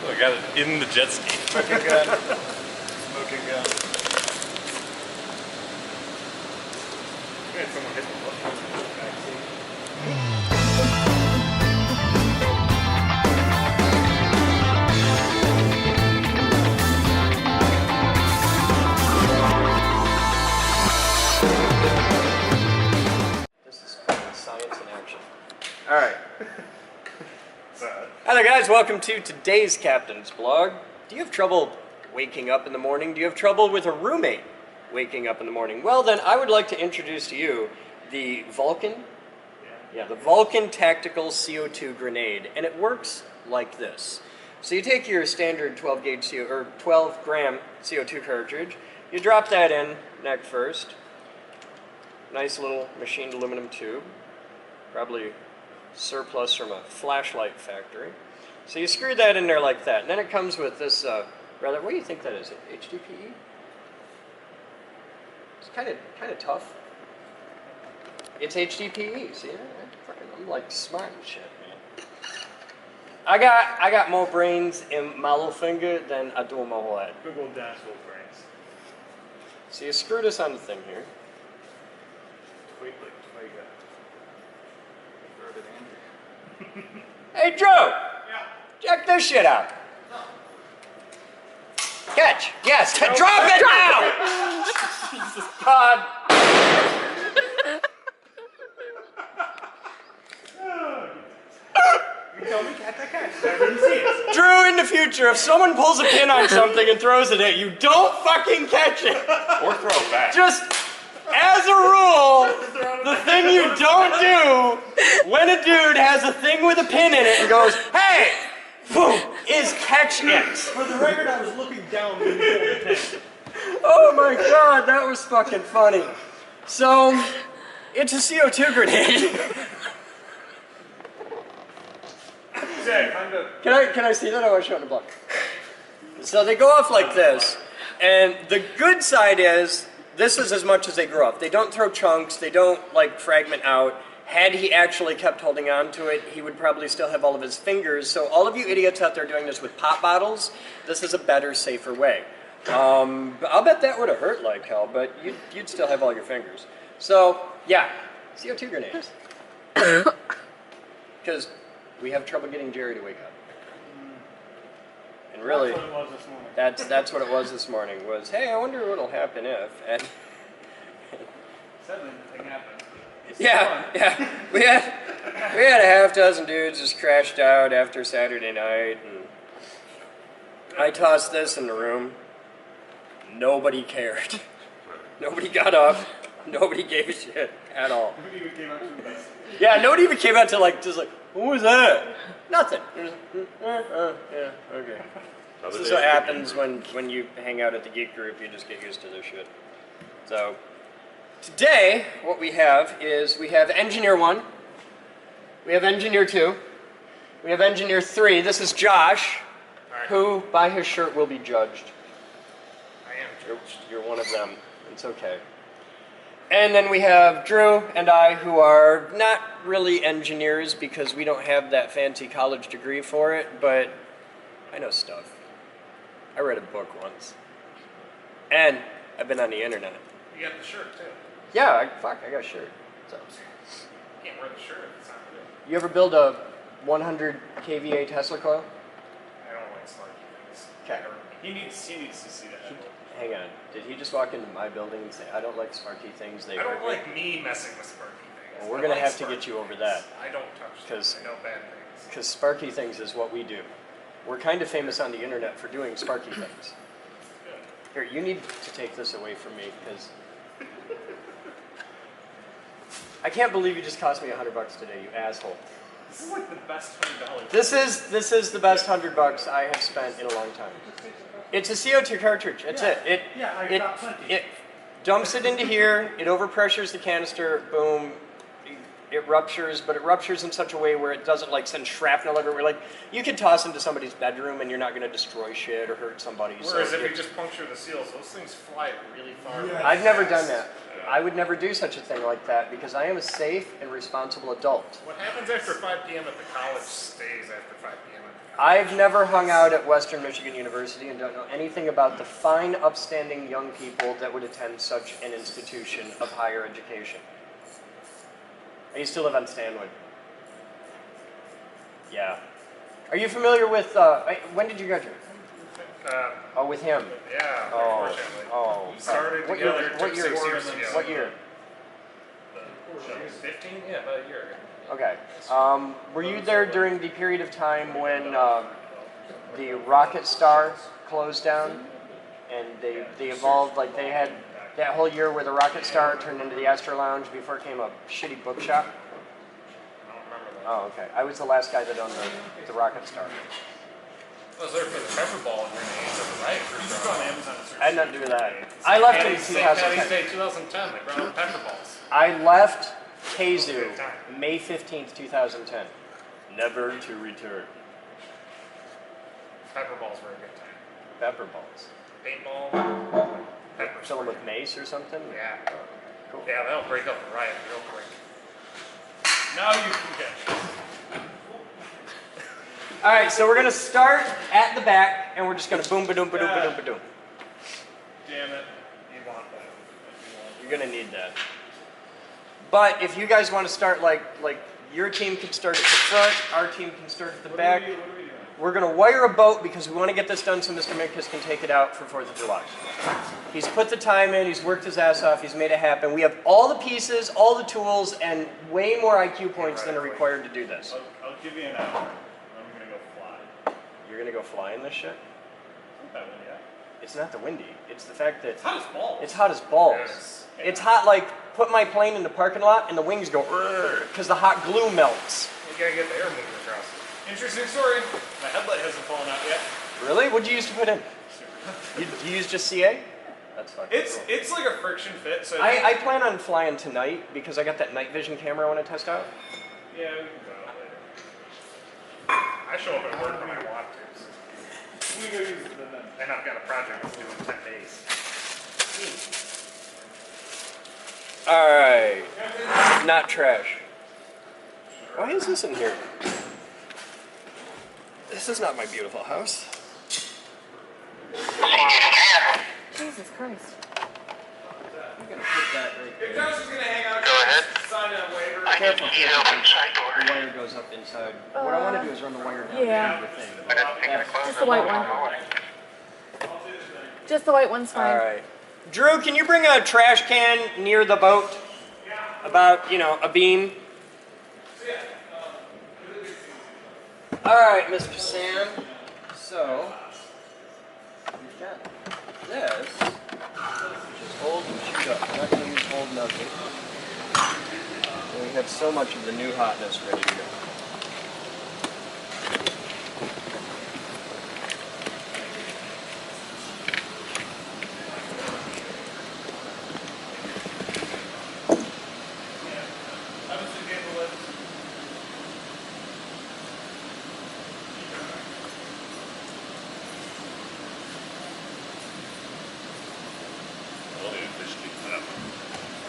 Oh, I got it in the jet ski. Smoking gun. Smoking gun. Someone hit the button. This is fucking science in action. Alright. Hello guys, welcome to today's Captain's Blog. Do you have trouble waking up in the morning? Do you have trouble with a roommate waking up in the morning? Well then, I would like to introduce to you the Vulcan. Yeah, the Vulcan Tactical CO2 Grenade, and it works like this. So you take your standard 12 gram CO2 cartridge, you drop that in neck first. Nice little machined aluminum tube, probably surplus from a flashlight factory. So you screw that in there like that, and then it comes with this what do you think that is? HDPE? It's kind of tough. It's HDPE. See, I'm like smart and shit, man. I got more brains in my little finger than I do in my whole head. Big old dashboard brains. So you screw this on the thing here. Wait, Hey, Drew! Yeah. Check this shit out. Catch! Yes! Drop it now! God. You told me catch that catch. I didn't see it. Drew, in the future, if someone pulls a pin on something and throws it at you, don't fucking catch it! Or throw it back. Just, as a rule, the thing you don't do when a dude has a thing with a pin in it and goes, hey! Boom! Is catch it. For the record, I was looking down when you pulled the pin. Oh my god, that was fucking funny. So, it's a CO2 grenade. Can I see that? I want to show it in a block. So they go off like this, and the good side is, this is as much as they grow up. They don't throw chunks, they don't like fragment out. Had he actually kept holding on to it, he would probably still have all of his fingers. So all of you idiots out there doing this with pop bottles, this is a better, safer way. I'll bet that would have hurt like hell, but you'd still have all your fingers. So, yeah, CO2 grenades. Because we have trouble getting Jerry to wake up. And really, That's what it was this morning. that's what it was this morning, was, hey, I wonder what'll happen if, and Suddenly, the thing happened. yeah, we had a half dozen dudes just crashed out after Saturday night, and I tossed this in the room. Nobody cared. Nobody got up. Nobody gave a shit at all. Nobody even came out to the bus. Yeah, nobody even came out to just like, what was that? Nothing. Yeah, okay. This is what happens when you hang out at the geek group. You just get used to this shit. So, today, what we have is, we have Engineer 1, we have Engineer 2, we have Engineer 3. This is Josh, who, by his shirt, will be judged. I am judged. You're one of them. It's okay. And then we have Drew and I, who are not really engineers because we don't have that fancy college degree for it, but I know stuff. I read a book once. And I've been on the internet. You got the shirt, too. Yeah, I got a shirt. So. You can't wear the shirt if it's not real. You ever build a 100 kVA Tesla coil? I don't like sparky things. Okay. He needs to see that. Hang on. Did he just walk into my building and say, I don't like sparky things, they I don't hurt me? like me messing with sparky things. Well, we're I going to like have to sparky get you over things. that. I don't touch them. I know bad things. Because sparky things is what we do. We're kind of famous on the internet for doing sparky things. Good. Here, you need to take this away from me, because I can't believe you just cost me $100 today, you asshole. This is like the best $100. This is the best $100 I have spent in a long time. It's a CO2 cartridge. That's it. I got plenty. It dumps it into here. It overpressures the canister. Boom. It ruptures, but it ruptures in such a way where it doesn't like send shrapnel everywhere. Like you could toss into somebody's bedroom and you're not going to destroy shit or hurt somebody. Whereas if you just puncture the seals, those things fly really far. I've never done that. I would never do such a thing like that because I am a safe and responsible adult. What happens after 5 p.m. at the college stays after 5 p.m. at the college. I've never hung out at Western Michigan University and don't know anything about the fine, upstanding young people that would attend such an institution of higher education. I used to live on Stanwood. Yeah. Are you familiar with, when did you graduate? Oh, with him? Yeah, Oh, unfortunately. oh. We started What together, year, took what year, 6 years together. what year? 15? Yeah, about a year ago. Okay. Were you there during the period of time when the Rocket Star closed down and they evolved, like they had that whole year where the Rocket Star turned into the Astro Lounge before it became a shitty bookshop? I don't remember that. Oh, okay. I was the last guy that owned the Rocket Star. I was there for the pepper ball grenades at the riot. You just go on Amazon and search. I had nothing to do with that. I left in St. Patty's 2010. Day 2010. They brought out pepper balls. I left Kazoo May 15th, 2010. Never to return. Pepper balls were a good time. Pepper balls. Paintball. Pepper Fill them spray. with mace or something? Yeah. Cool. Yeah, that'll break up the riot real quick. Now you can get it. All right, so we're gonna start at the back, and we're just gonna boom, ba-doom, ba-doom, ba-doom, ba-doom. Damn it. You want that. You're gonna need that. But if you guys want to start like your team can start at the front, our team can start at the back. What are we doing? We're gonna wire a boat because we want to get this done so Mr. Minkus can take it out for 4th of July. He's put the time in, he's worked his ass off, he's made it happen. We have all the pieces, all the tools, and way more IQ points than are required to do this. I'll give you an hour. I'm gonna go fly. You're gonna go fly in this shit? Not that one yet. It's not the windy. It's the fact that It's hot as balls. it's hot as balls. Yes. It's hot like put my plane in the parking lot and the wings go because the hot glue melts. You gotta get the air moving across. Interesting story. My headlight hasn't fallen out yet. Really? What'd you use to put in? You used just CA? That's fucking cool. It's like a friction fit. So I plan on flying tonight because I got that night vision camera I want to test out. yeah, we can go out later. I show up at work when I want to. So. We go use it then. And I've got a project that's due in 10 days. Alright. Not trash. Why is this in here? This is not my beautiful house. Jesus Christ. I'm gonna put that right If there. Josh is gonna hang out, Go ahead. sign a waiver. Careful, He's open side door. the wire goes up inside. What I want to do is run the wire down Yeah. the thing. I didn't think Yeah. it closed. Just the white one. Just the white one's fine. Alright. Drew, can you bring a trash can near the boat? About, a beam? Alright, Mr. Sam. So, we've got this, which is old and chewed up. We're not going to use old nothing. And we have so much of the new hotness ready to go.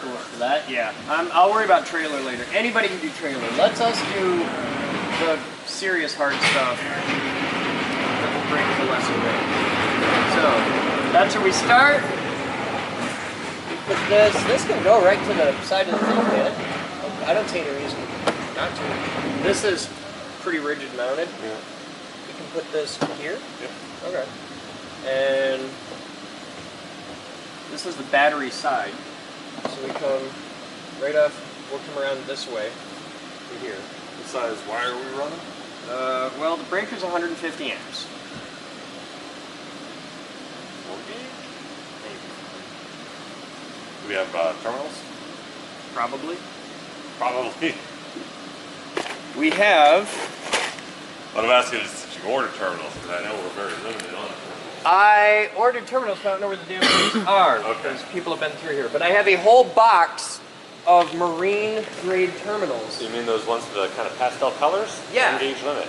Cool for that, yeah. I'll worry about trailer later. Anybody can do trailer. Let's us do the serious hard stuff that will bring the lesson rate. So, that's where we start. We put this. This can go right to the side of the thing, man. I don't see any reason not to. This is pretty rigid mounted. Yeah. We can put this here. Yep. Okay. And this is the battery side. So we come right off, we'll come around this way to here. What size wire are we running? Well, the breaker's 150 amps. 4 gauge? Maybe. Do we have terminals? Probably. Probably. We have, What I'm asking is, did you order terminals? Because I know we're very limited on it. I ordered terminals, but I don't know where the damn things are Okay. because people have been through here. But I have a whole box of marine grade terminals. So you mean those ones with the kind of pastel colors? Yeah. 10 gauge limit.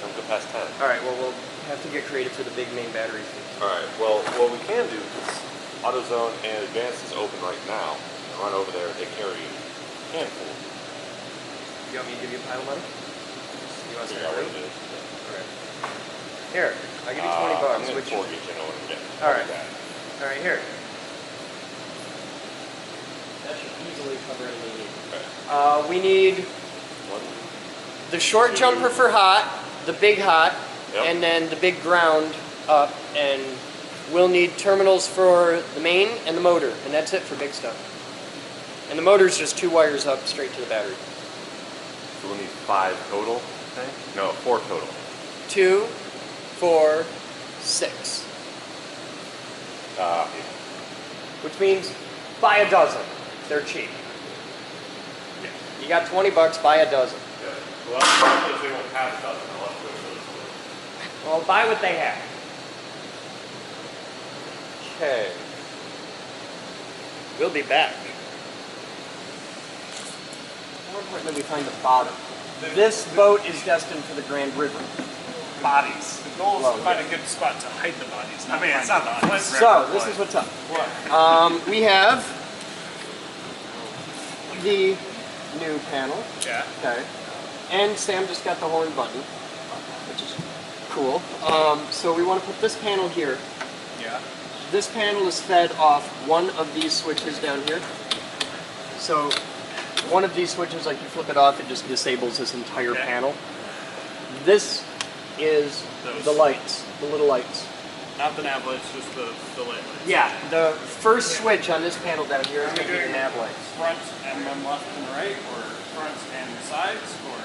Don't go past 10. All right, well, we'll have to get creative for the big main battery fees. Alright, well, what we can do is AutoZone and Advanced is open right now. run over there. They carry handfuls. You want me to give you a pile of money? You want some Figure out what money? it is. Okay. Here, I'll give you $20. I'm in Which mortgage. I know what I'm getting. All right. That. All right, here. That should easily cover anything you need. Okay. We need One. the short jumper for hot, the big hot, Yep. and then the big ground up, and we'll need terminals for the main and the motor, and that's it for big stuff. And the motor's just 2 wires up straight to the battery. So we'll need 5 total. Okay. No, 4 total. 2, 4, 6. Which means buy a dozen. They're cheap. Yeah. You got $20, buy a dozen. Yeah. Well, because they won't have stuff. I'll have to go to those stores. Well, buy what they have. Okay. We'll be back. More important that we find the bottom. This boat is destined for the Grand River. Bodies. The goal is Well, to find yeah. a good spot to hide the bodies. I mean, it's not the Flint River. So, this is what's up. What? We have the new panel. Yeah. Okay. And Sam just got the horn button, which is cool. So we want to put this panel here. Yeah. This panel is fed off one of these switches down here. So one of these switches, like you flip it off, it just disables this entire Okay. panel. This is Those. the lights, the little lights. Not the nav lights, just the light lights. Yeah, the first switch on this panel down here is going to be the nav lights. Front and then left and right, or front and sides, or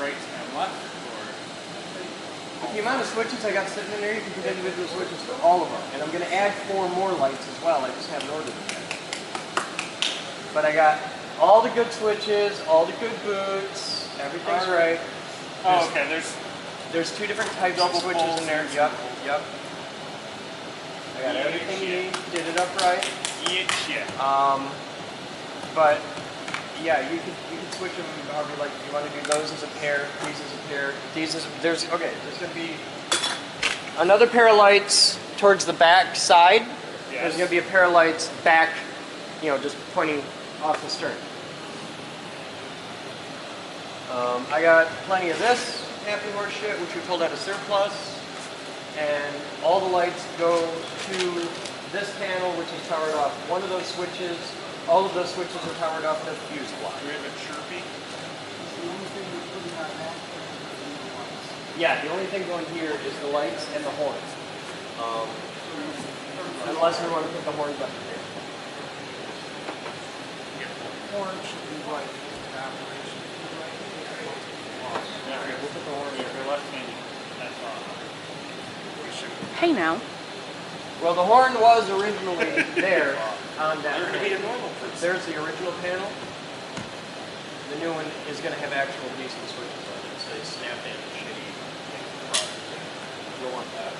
right and left, or With the amount of switches I got sitting in there, you can put individual switches for all of them. And I'm going to add 4 more lights as well. I just haven't ordered them yet. But I got all the good switches, all the good boots, everything's All right. oh, okay. There's 2 different types Double of switches poles in there. and Yep, single poles. yep. I got Yeah, everything you yeah. need. Did it up right. yeah. But yeah, you could switch them however you like. If you want to do those as a pair, these as a pair, these as there's gonna be another pair of lights towards the back side. Yes. There's gonna be a pair of lights back, just pointing off the stern. I got plenty of this happy horse shit, which we pulled out of surplus, and all the lights go to this panel, which is powered off one of those switches. All of those switches are powered off the fuse block. Do we have a chirpy? Yeah, the only thing going here is the lights and the horn. Unless we want to put the horn button here. Horn should be right in operation. Yeah, we'll put the horn here. We're left-handed. That's we should. Hey now. Well, the horn was originally there on that You're gonna be a panel. normal person. There's the original panel. The new one is going to have actual decent switches on it. So they snap in shitty product. You'll want that.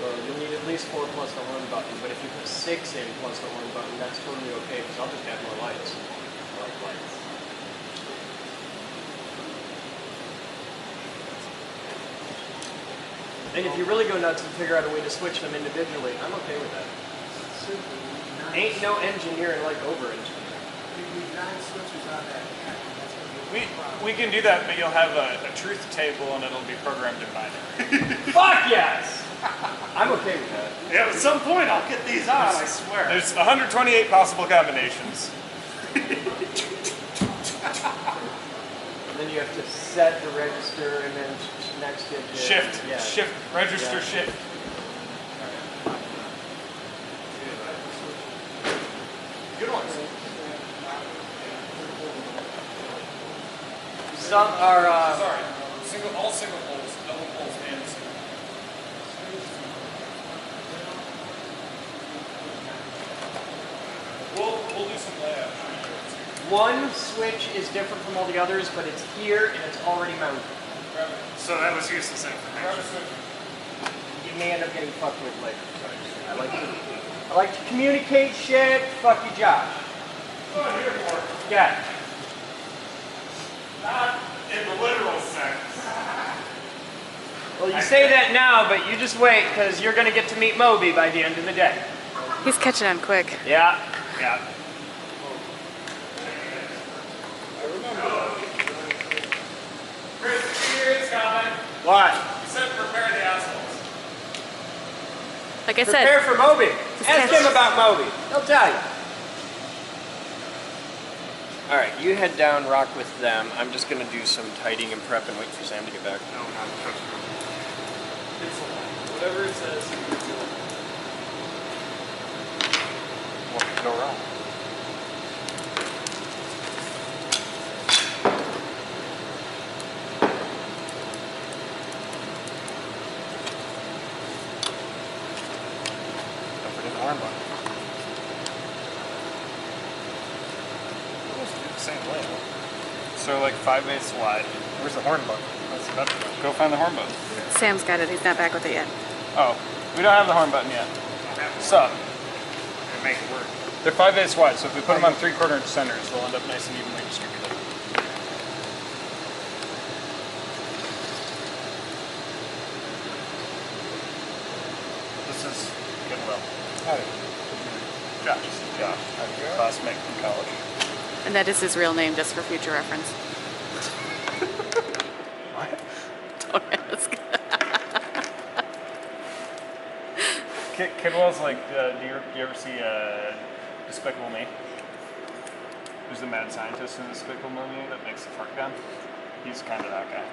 Well, you'll need at least 4 plus the horn button, but if you put 6 in plus the horn button, that's totally okay, because I'll just add more lights. I like lights. And if you really go nuts and figure out a way to switch them individually, I'm okay with that. Ain't no engineering like over-engineering. You need 9 switches on that. That's gonna be a problem. We can do that, but you'll have a truth table and it'll be programmed in binary. Fuck yes! I'm okay with that. Yeah, at some point I'll get these on, I swear. There's 128 possible combinations. And then you have to set the register and then next digit. Shift, Yeah. shift, register, Yeah. shift. Good ones. Some are, Sorry, all single poles, double poles, and single. We'll do some layout. one switch is different from all the others, but it's here and it's already mounted. So that was useless information. You may end up getting fucked with later. I like to communicate shit. Fuck you, Josh. What I'm here for, Yeah. not in the literal sense. Well, you say that now, but you just wait, because you're going to get to meet Moby by the end of the day. He's catching on quick. Yeah. What? Like I Prepare said, for Moby. Just Ask catch- him about Moby. He'll tell you. All right, you head down, rock with them. I'm just going to do some tidying and prep and wait for Sam to get back. No, not Whatever it says. what could go wrong? Don't forget the horn button. Those do the same layout. So like 5/8 wide. Where's the horn button? That's the better one. Go find the horn button. Sam's got it. He's not back with it yet. Oh, we don't have the horn button yet. So, make it work. They're 5/8 wide, so if we put them on 3/4 inch centers, they'll end up nice and evenly distributed. This is Goodwill. Howdy. Josh. This is Josh. Classmate from college. And that is his real name, just for future reference. What? Don't ask. Kidwell's like, do you ever see Despicable Me? Who's the mad scientist in Despicable Me that makes the fart gun? He's kind of that guy.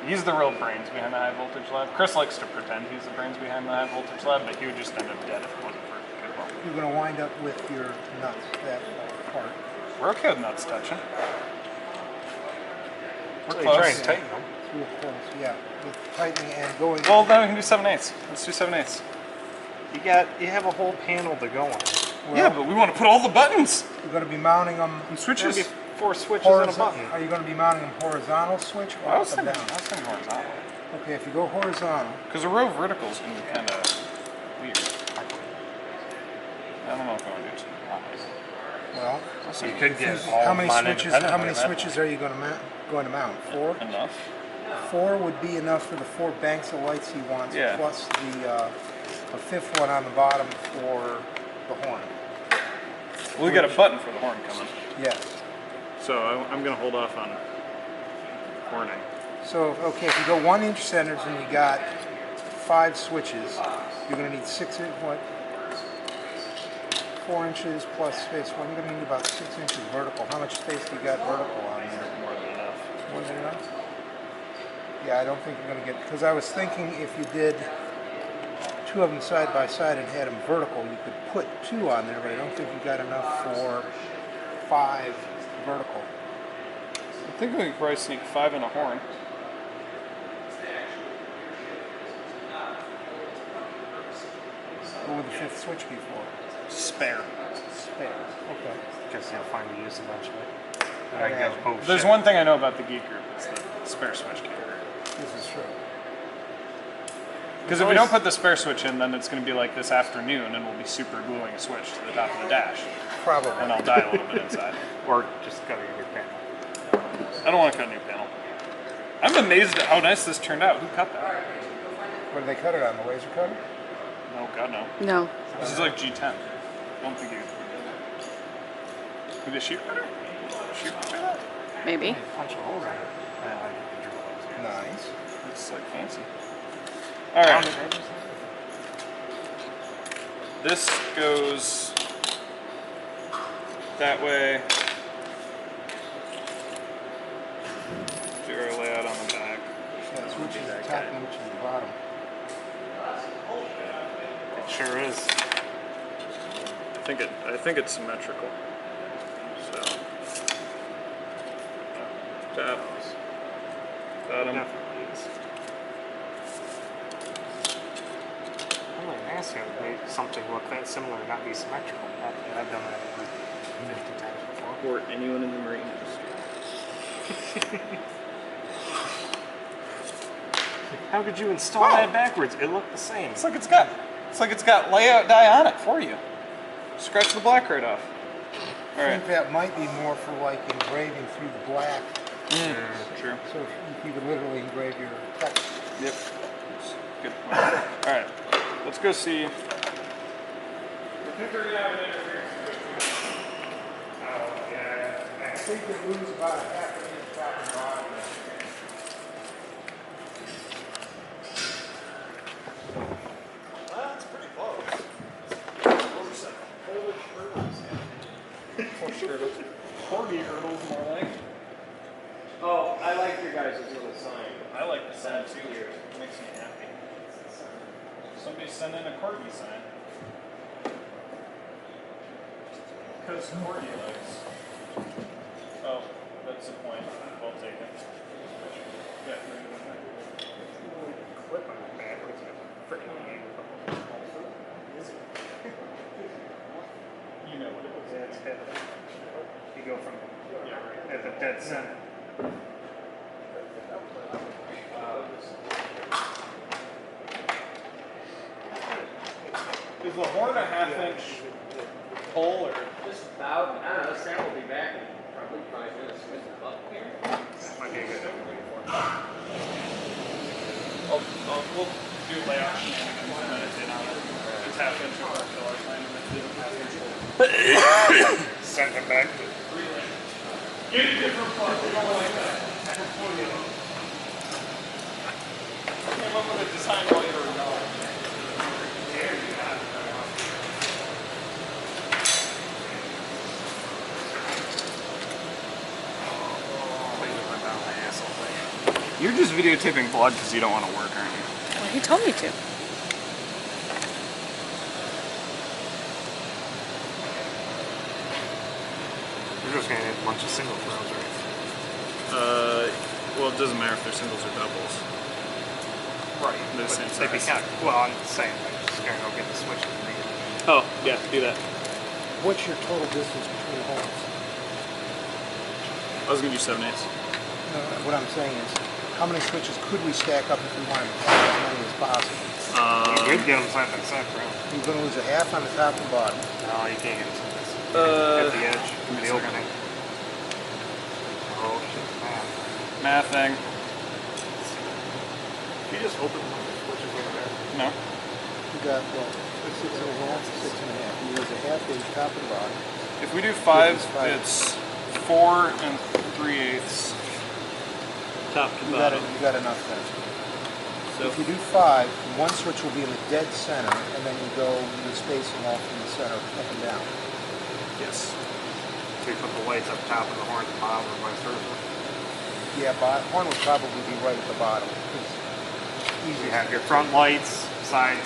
He's the real brains behind the high voltage lab. Chris likes to pretend he's the brains behind the high voltage lab, but he would just end up dead if it wasn't for Kidwell. You're going to wind up with your nuts that part. We're okay with nuts touching. We're So you close. try and tighten them. Real close, yeah. With tightening and going. Well, then we can do 7/8. Let's do 7/8. You have a whole panel to go on. Well, Yeah, but we want to put all the buttons You're going to be mounting them. and switches. There'll be 4 switches and a button. Are you going to be mounting them horizontal switch or I was up and thinking, down? horizontal. Okay, if you go horizontal, Because a row vertical is going to be kind of weird. I don't know if I want to do it too well, So you could get how all many mine switches? How many independently. switches are you going to mount? 4? enough. 4 would be enough for the 4 banks of lights he wants, Yeah. plus the a 5th one on the bottom for the horn. We got a button for the horn coming, Yes. so I'm going to hold off on horning. So, okay, if you go 1 inch centers and you got 5 switches, you're going to need 4 inches plus space. Well, you're going to need about 6 inches vertical. How much space do you got vertical on there? More than enough. More than enough? Yeah, I don't think you're going to get, because I was thinking if you did 2 of them side by side and had them vertical, you could put 2 on there, but I don't think you got enough for 5 vertical. I think we could probably sneak 5 in a horn. What would the 5th switch be for? Spare. Spare. Okay. Guess you'll find a use eventually. Yeah. I guess both There's shit. one thing I know about the geek group, it's the spare switch key. This is true. Because if we don't put the spare switch in, then it's going to be like this afternoon, and we'll be super gluing a switch to the top of the dash, Probably. and I'll die a little bit inside. Or just cut a new panel. I don't want to cut a new panel. I'm amazed at how nice this turned out. Who cut that? What do they cut it on? The laser cutter? No, God, no. No. This is like G10. I don't think you. With a sheet cutter? Sheet cutter that? Maybe. Punch a hole in it. And I can drill those. Nice. It's like fancy. Alright. This goes that way. Do our layout on the back. Yeah, it's which is the top and which is the bottom. It sure is. I think it's symmetrical. So top, bottom. Definitely is. I'm like, nice to make something look that similar and not be symmetrical. I've done that like 50 times before. Or anyone in the marine industry. How could you install that backwards? It looked the same. It's like it's got layout dye on it for you. Scratch the black right off. I think that might be more for like engraving through the black True. So if you could literally engrave your text. Yep. Good point. All right. Let's go see. I think we're gonna have an interference. Oh, yeah. I think you lose about a half an inch top and bottom. That's pretty close. Those are some Polish hurdles. Polish hurdles. Corgi hurdles, more like. Oh, I like your guys' little sign. I like the sign too. It makes me happy. Somebody sent in a corgi sign. Because corgi likes. Oh, that's the point. Well taken. Yeah. Clip on the back. It's a freaking angle. You know what it was. Yeah, it's heavy. You go from at the dead center. Is the horn a half-inch hole or? Just about, I don't know, Sam will be back in probably 5 minutes with the buck here. That might be a good thing. We'll do layout shenanigans and meditate on it. It's half-inch or filler line, and it's a half-inch hole. Send him back to Get a different plug. We don't like that. Came up with a design while you were gone. You're just videotaping blood because you don't want to work, aren't you? Well, he told me to. You're just gonna need a bunch of single throws, right? Well, it doesn't matter if they're singles or doubles. Right. They're the same They'd be size. kind of, well, I'm saying I'm just gonna go get the switch and read it. Oh, yeah, do that. What's your total distance between holes? I was going to do 7/8. No, what I'm saying is, how many switches could we stack up if we wanted to have as many as possible? You could get them side by side, bro. You're going to lose a half on the top and bottom. No, you can't get them side by side. At the edge, give me the a second. opening. Oh shit, man. Mathing. Can you just open the switches over there? No. You got, well, 6 and a half, 6 and a half. You lose a half inch top and bottom. If we do 5, It's five. it's 4 3/8 top to bottom. You got enough then. So If you do 5, one switch will be in the dead center, and then you go the spacing off from the center up and down. yes. So you put the lights up top and the horn at the bottom, or vice versa. Yeah, horn would probably be right at the bottom. It's easy. You have your front lights, side,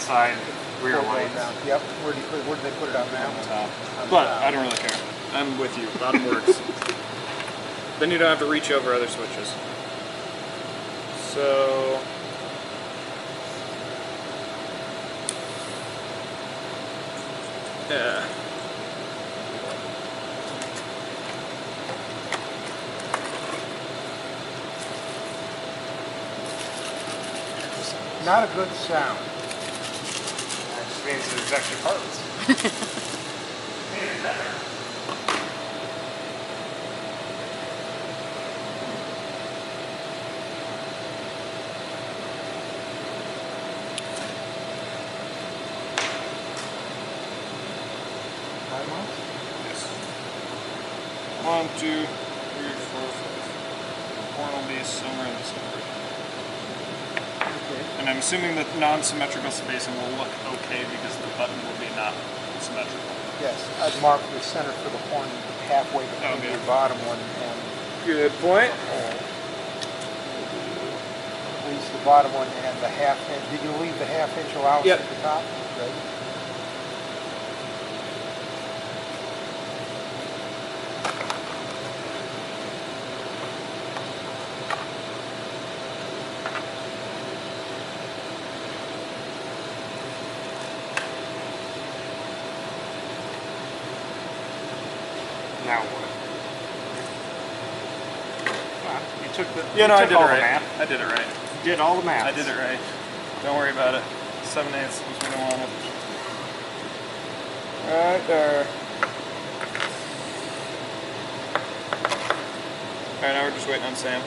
rear Four going lights. down. Yep. Where did they put it on that one? Top. On the But top. I don't really care. I'm with you. Bottom works. Then you don't have to reach over other switches. So yeah. Not a good sound. That just means there's extra parts. 5 months? Yes. 1, 2, 3, 4, 5. Horn will be somewhere in this number. Okay. And I'm assuming that non-symmetrical spacing will look okay because the button will be not symmetrical. Yes, I'd mark the center for the horn halfway between Okay. the bottom one and Good point. the hole. At least the bottom one and the half inch. Did you leave the half inch allowance Yep. at the top? Good. Now what? You took the. Yeah, no, you I took did it all the right. math. I did it right. You did all the math. I did it right. Don't worry about it. 7/8 since we don't want it. Right there. Alright, now we're just waiting on Sam.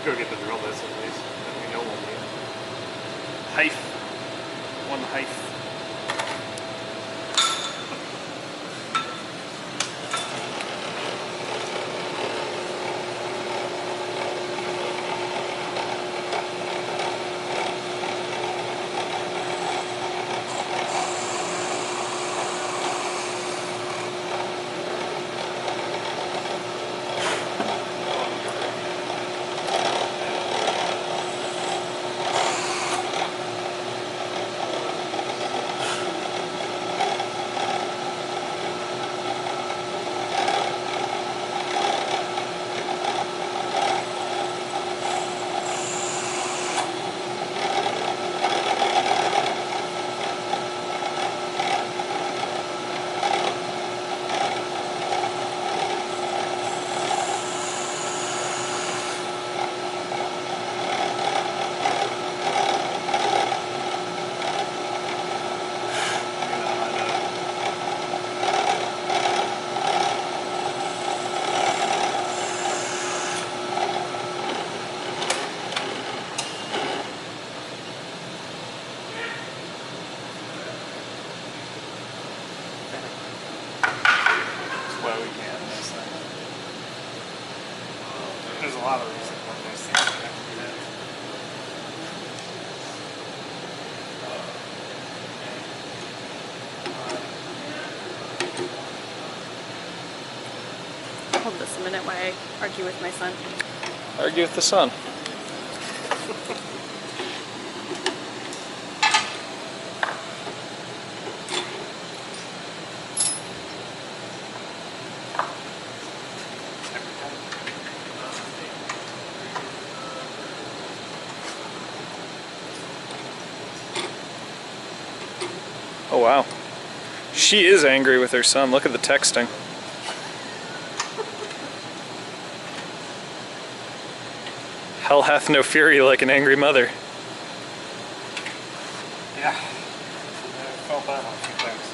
Go get the drill bits at least. Then we know we'll need it. Hife. One hife. Well, we can this thing. There's a lot of reasons why those things have to do that. Hold this a minute while I argue with my son. Argue with the sun. Oh wow. She is angry with her son. Look at the texting. Hell hath no fury like an angry mother. Yeah. I felt that one a few times.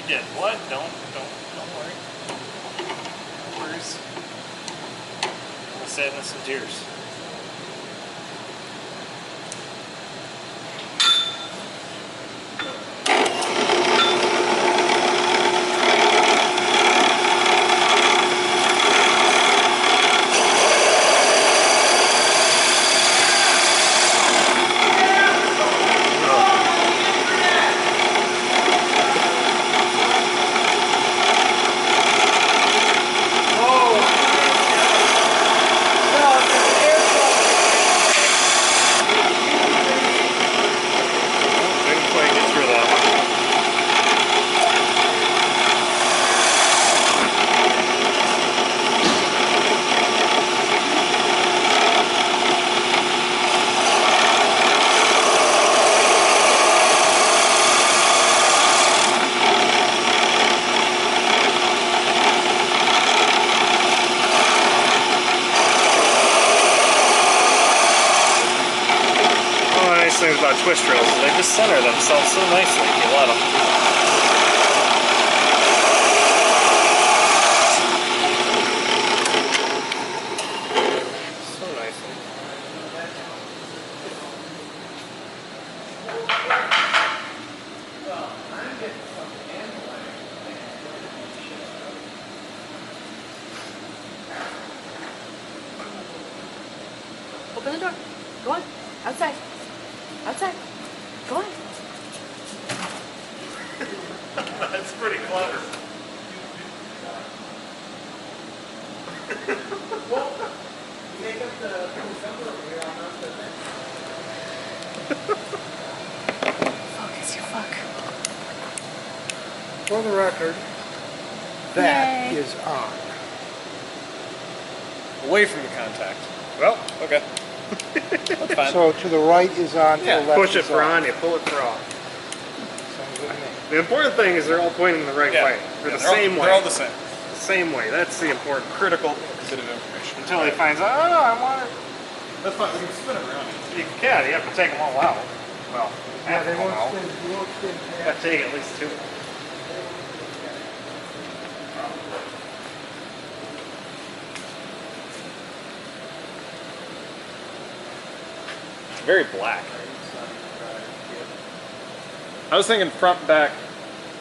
You did what? Don't worry. No worries. Sadness and tears. Things about twist drills is they just center themselves so nicely if you let them. So nicely. Open the door. Go on. Outside. Outside. Go on. That's pretty clever. Focus, you fuck. For the record, that Yay. is on. Away from the contact. Well, Okay. That's fine. So to the right is on, to Yeah, the left push it is for on. on, you pull it for off. Sounds good to me. The important thing is they're all pointing the right way. They're the same way. They're all the same. The same way. That's the important. Critical bit of information. Until he finds out, oh, I want it. That's fine. We can spin it around. You can. You have to take them all out. Well, Yeah, half they of them won't out. spin, you won't spin You past. have to take at least two. very black. I was thinking front, back,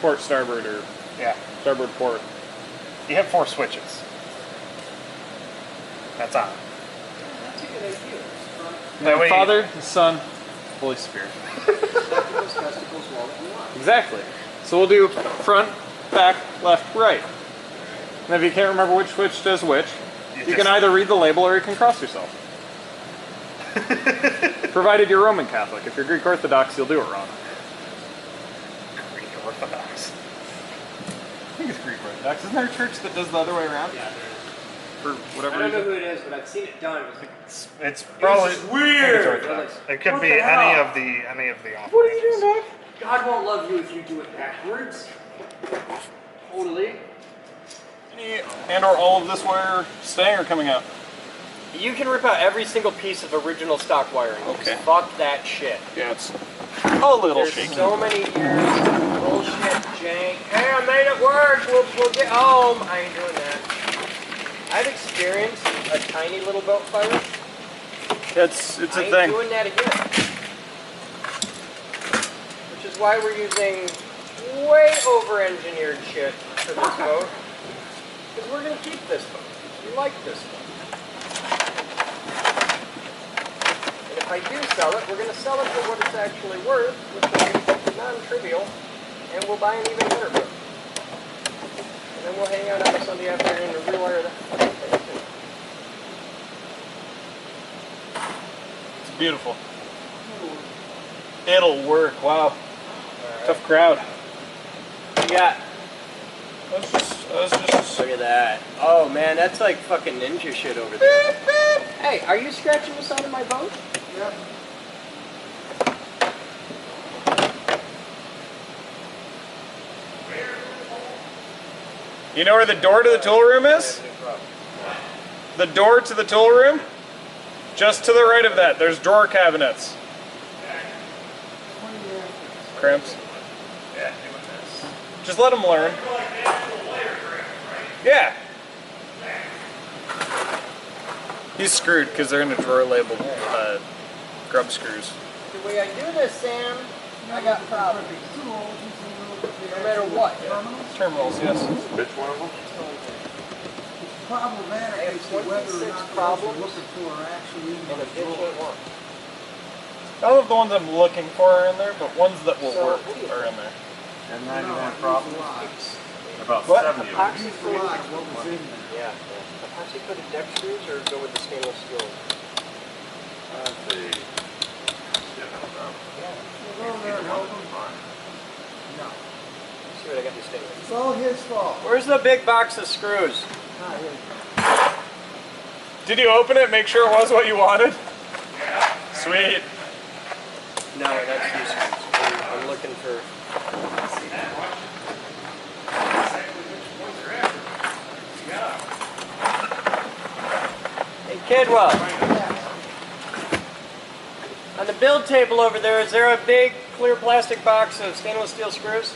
port, starboard, or Yeah. starboard, port. You have 4 switches. That's on. That's a good idea. That way you- Father, Son, Holy Spirit. Exactly. So we'll do front, back, left, right. And if you can't remember which switch does which, you can either read the label or you can cross yourself. Provided you're Roman Catholic. If you're Greek Orthodox, you'll do it wrong. Greek Orthodox. I think it's Greek Orthodox. Isn't there a church that does the other way around? Yeah, for whatever I don't know reason. who it is, but I've seen it done. It's probably It's weird. It could What be the any hell? of the What are you doing, Doc? God won't love you if you do it backwards. Totally. And or all of this wire staying or coming out? You can rip out every single piece of original stock wiring. Okay. Fuck that shit. Yeah, it's a little There's shaky. so many years of bullshit jank. Hey, I made it work. We'll get home. I ain't doing that. I've experienced a tiny little boat fire. It's I a ain't thing. doing that again. Which is why we're using way over-engineered shit for this boat. Because we're going to keep this boat. We like this boat. And if I do sell it, we're going to sell it for what it's actually worth, which is non-trivial, and we'll buy an even better boat. And then we'll hang out on a Sunday afternoon and rewire that fucking thing too. It's beautiful. It'll work. Wow. Tough crowd. What you got? I was just. Look at that. Oh man, that's like fucking ninja shit over there. Hey, are you scratching the side of my boat? Yep. You know where the door to the tool room is? The door to the tool room? Just to the right of that, there's drawer cabinets. Crimps. Yeah. Just let them learn. Yeah. He's screwed because they're in a drawer labeled grub screws. The way I do this, Sam, I got problems. No matter what. Terminals, yes. Which one of them? Problematic I have is whether or 26 not those problems you're looking for are actually in And a the bitch drawer. ain't one. None of the ones I'm looking for are in there, but ones that will So, work what do you are in think? there. And No, 99 I problems? used About What? 70 of them. Epoxy a coated lot of what was in there. Yeah. Epoxy coated deck screws or go with the stainless steel? I'd say, yeah, no problem. Go there and help him. No. See what I got these stainless. It's all his fault. Where's the big box of screws? Not his. Did you open it? Make sure it was what you wanted? Sweet. No, that's these screws. I'm looking for. Hey, Kidwell. On the build table over there, is there a big clear plastic box of stainless steel screws?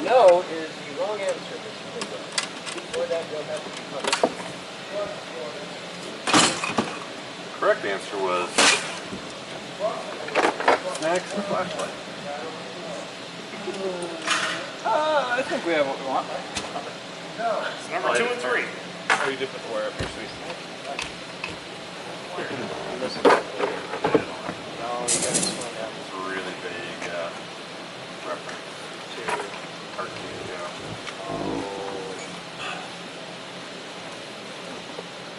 No is the wrong answer, Mr. Kidwell. Before that, you'll have to be punished. The correct answer was snacks and flashlight. I think we have what we want. It's number 2 and 3. Oh, you did put the wire up here, sweet. It's a really vague reference to cartoon,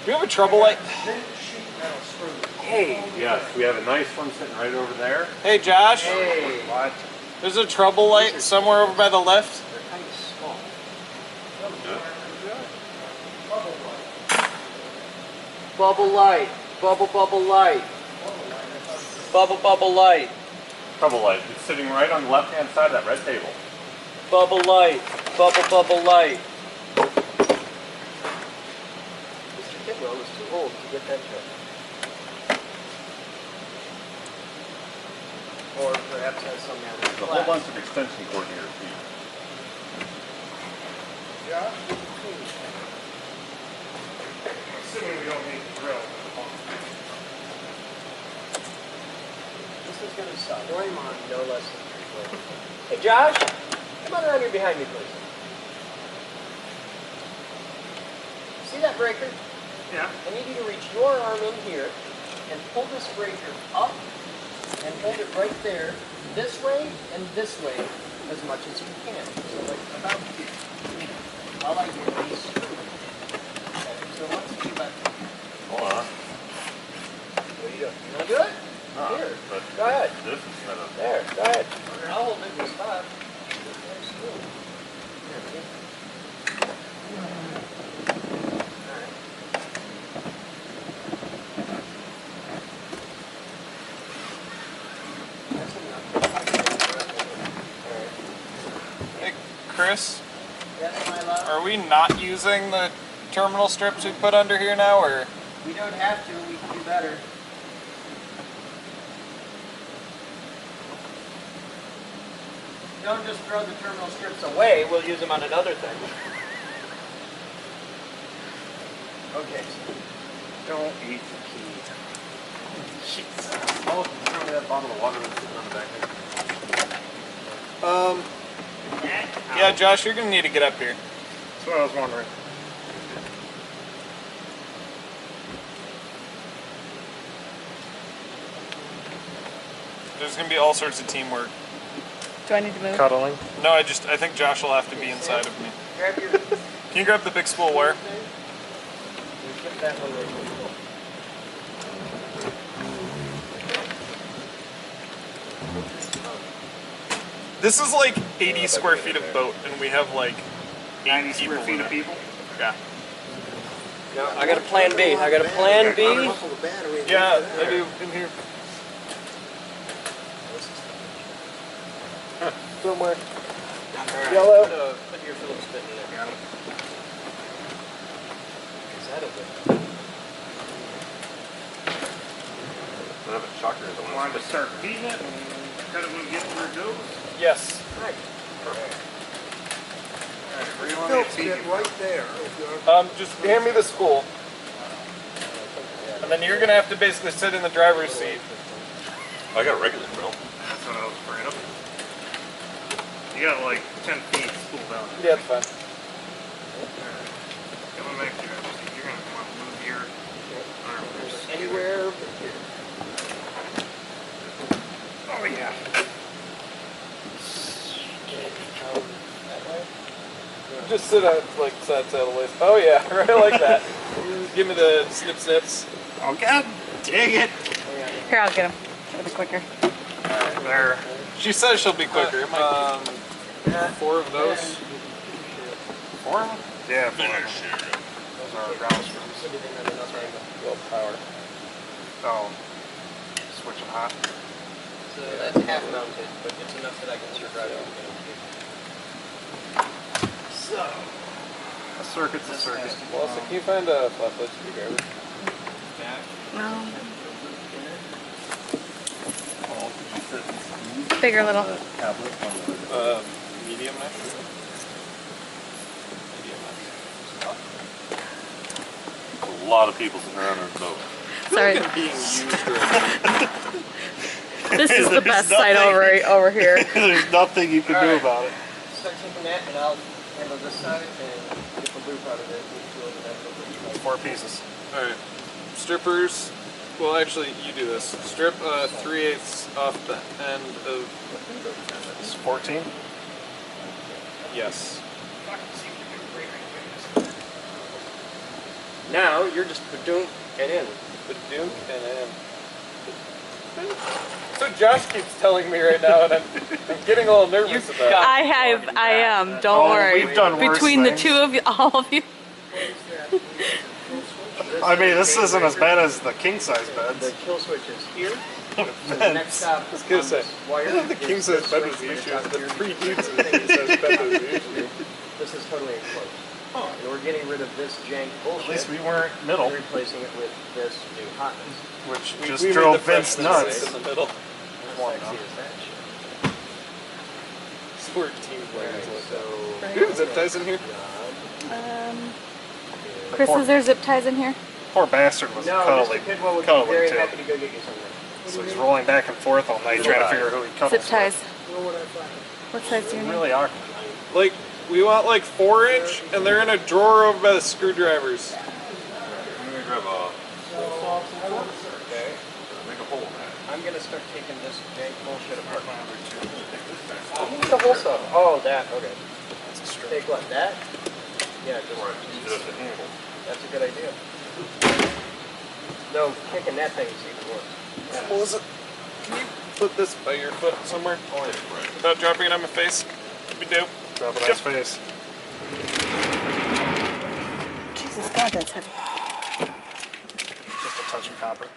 Do you have a trouble light? Hey, Yes, we have a nice one sitting right over there. Hey, Josh. hey. What? There's a trouble light somewhere over by the left. They're kind of small. Bubble light. Bubble light. Bubble light. Trouble light. It's sitting right on the left-hand side of that red table. Bubble light. Bubble light. Mr. Kidwell is too old to get that joke. Or perhaps has some There's a whole bunch of extension cord here. Josh? Assuming we don't need to drill. This is going to suck. Roy on no less than 3 foot. Hey, Josh, come on around here behind me, please. See that breaker? Yeah. I need you to reach your arm in here and pull this breaker up and hold it right there, this way and this way, as much as you can. So like about here. While I get these screws. Okay, so once you get Hold on. what are you doing? You want to do it? No, Here. but Go ahead. this is set up. There, go ahead. I'll hold it in the spot. There's screw. There, see? Alright. That's enough. Alright. Hey, Chris, Yes, my love. are we not using the terminal strips we put under here now, or? We don't have to, we can do better. Don't just throw the terminal strips away, we'll use them on another thing. Okay. Don't eat the key. Jesus. Oh, throw me that bottle of water that's sitting on the back there. Yeah, Josh, you're gonna need to get up here. That's what I was wondering. There's gonna be all sorts of teamwork. Do I need to move? Cuddling. No, I think Josh will have to be inside of me. Grab your Can you grab the big spool wire? Put that one right there. This is like 80 square feet of boat, and we have like 90 square feet of people. Yeah. No, I got a plan B. I got a plan B. Yeah, I do in here. Somewhere. Yellow. Put your Phillips bit in there. Got him. Is that a bit? I have a shocker. I Want to start feeding it and cut it when we get to where it goes? Yes. Right. Alright, where do you want me to Phil's feed bit you? right there. If you're- Just hand me the spool, and then you're gonna have to basically sit in the driver's seat. I got a regular drill. That's what I was afraid of. You got like 10 feet spool down. Yeah, it's fine. Alright. Coming back to your driver's seat. You're going to want to move your arm. Anywhere. Oh, yeah. Just sit out like side ways. Oh yeah, right like that. Give me the snip snips. Oh, God dang it. Here, I'll get him. It'll be quicker. There. She says she'll be quicker. It might be 4 of those. 4 of them? Yeah, 4 of them. Those are ground screws. Well, power. Oh. Switching hot. So that's half mounted, but it's enough that I can survive it. So. A circuit's a circuit. Melissa, can you find a flat-foot screwdriver? No. Bigger little. Medium mesh. A lot of people sitting around in the boat. Sorry. Being used right This is the best side over here. There's nothing you can do about it. Start taking that, and I'll handle this side and get the loop out of it. 4 pieces. Alright. Strippers. Well, actually, you do this. Strip 3/8 off the end of. It's 14. Yes. Now you're just doing it in. Badunk and in. So Josh keeps telling me right now, and I'm getting a little nervous about it. I am. Don't Oh, worry. we've done worse Between the things. two of you, all of you. I mean, this isn't as bad as the king size The beds. kill switch is here. So the next stop I was gonna say, wire. the king size bed was the issue. The 3 dudes in the king size bed was the issue. This is totally enclosed. And we're getting rid of this jank bullshit. At least we weren't middle, and replacing it with this new hotness. which We just made drove the Vince freshness nuts. in the middle. How sexy is that shit? Sport team players. Alright, Like so that. Ooh, zip ties in here. job. Chris, is there zip ties in here? Poor bastard was No, cuddly, Mr. Kidwell would be cuddly very too. happy to go get you something. So he's rolling back and forth all night trying to figure out who he cuddles Zip with. ties. What size do you need? Really awkward. Like, we want like 4-inch, and they're in a drawer over by the screwdrivers. I'm gonna grab a. Okay. Make a hole in that. I'm gonna start taking this jank bullshit apart. The whole stuff. Oh, that. Okay. Take what? That? Yeah, just. Just a handle. That's a good idea. No, kicking that thing is even worse. Melissa, can you put this by your foot somewhere? Without dropping it on my face? That'd be dope. Drop it on his face. Jesus, God, that's heavy. Just a touch of copper.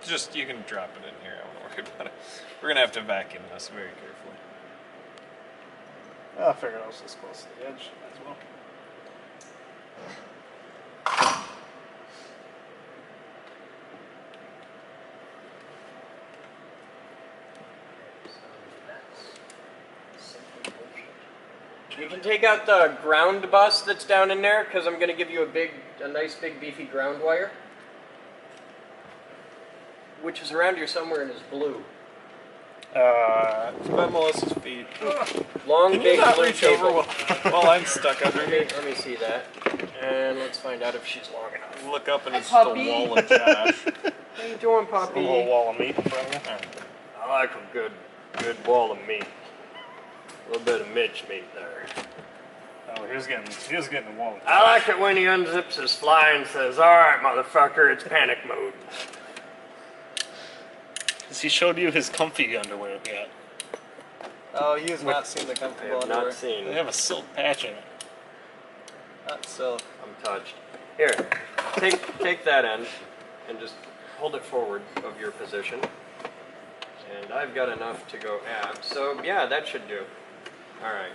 Just, you can drop it in here. I won't worry about it. We're going to have to vacuum this very carefully. I figured I was this close to the edge as well. You can take out the ground bus that's down in there, because I'm going to give you a nice big beefy ground wire. Which is around here somewhere and is blue. It's by Melissa's feet. Long, Can big you not blue reach cable. over while I'm stuck under here? Let me see that. And let's find out if she's long enough. Look up and Hi, it's just a puppy. wall of Josh. How you doing, A Poppy? little wall of meat in front of you. I like a good wall of meat. A little bit of Mitch meat there. Oh, he was getting a wall. I like it when he unzips his fly and says, "All right, motherfucker, it's panic mode." He showed you his comfy underwear yet. Oh, he has not seen the I comfortable have underwear. not seen. They have a silk patch in it. Not so. I'm touched. Here, take that end and just hold it forward of your position. And I've got enough to go at. So yeah, that should do. All right.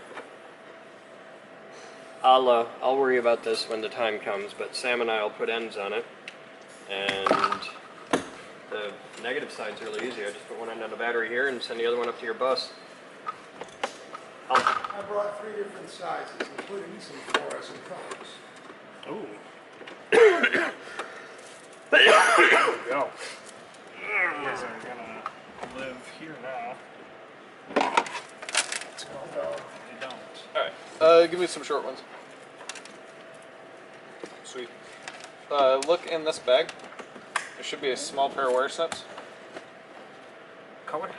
I'll worry about this when the time comes, but Sam and I'll put ends on it. And the negative side's really easy. I just put one end on the battery here and send the other one up to your bus. I brought 3 different sizes, including some fluorescent colors. Ooh. There you go. You guys are gonna live here now. Let's go. No, you don't. Alright, give me some short ones. Sweet. Look in this bag. There should be a small pair of wire sets. Color?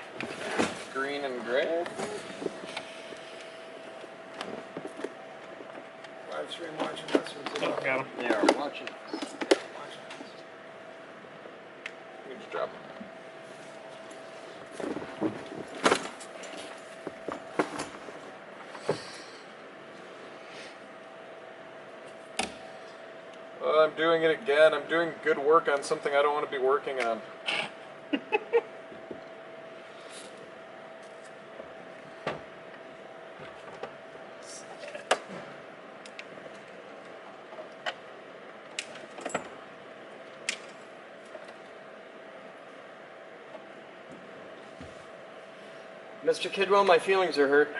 Green and gray. Live stream watching this one's Oh, got him. Yeah, we're watching. You can just drop them. I'm doing it again. I'm doing good work on something I don't want to be working on. Mr. Kidwell, my feelings are hurt.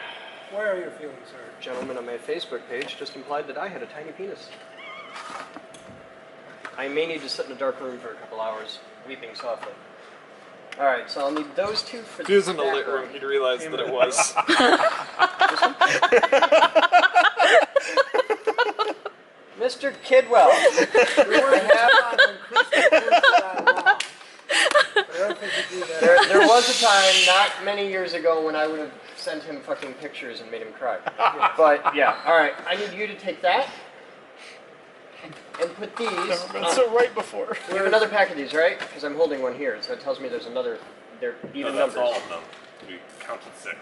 Why are your feelings hurt? A gentleman on my Facebook page just implied that I had a tiny penis. I may need to sit in a dark room for a couple hours, weeping softly. Alright, so I'll need those two for If the he was in the lit background. room, he'd realize that it was. Mr. Kidwell, We weren't on when Chris posted that long. I don't think you do that. there was a time not many years ago when I would have sent him fucking pictures and made him cry. But yeah, alright, I need you to take that and put these. Never been so right before. We have another pack of these, right? Because I'm holding one here, so it tells me there's another. They're No, even that's numbers. all of them. We counted 6.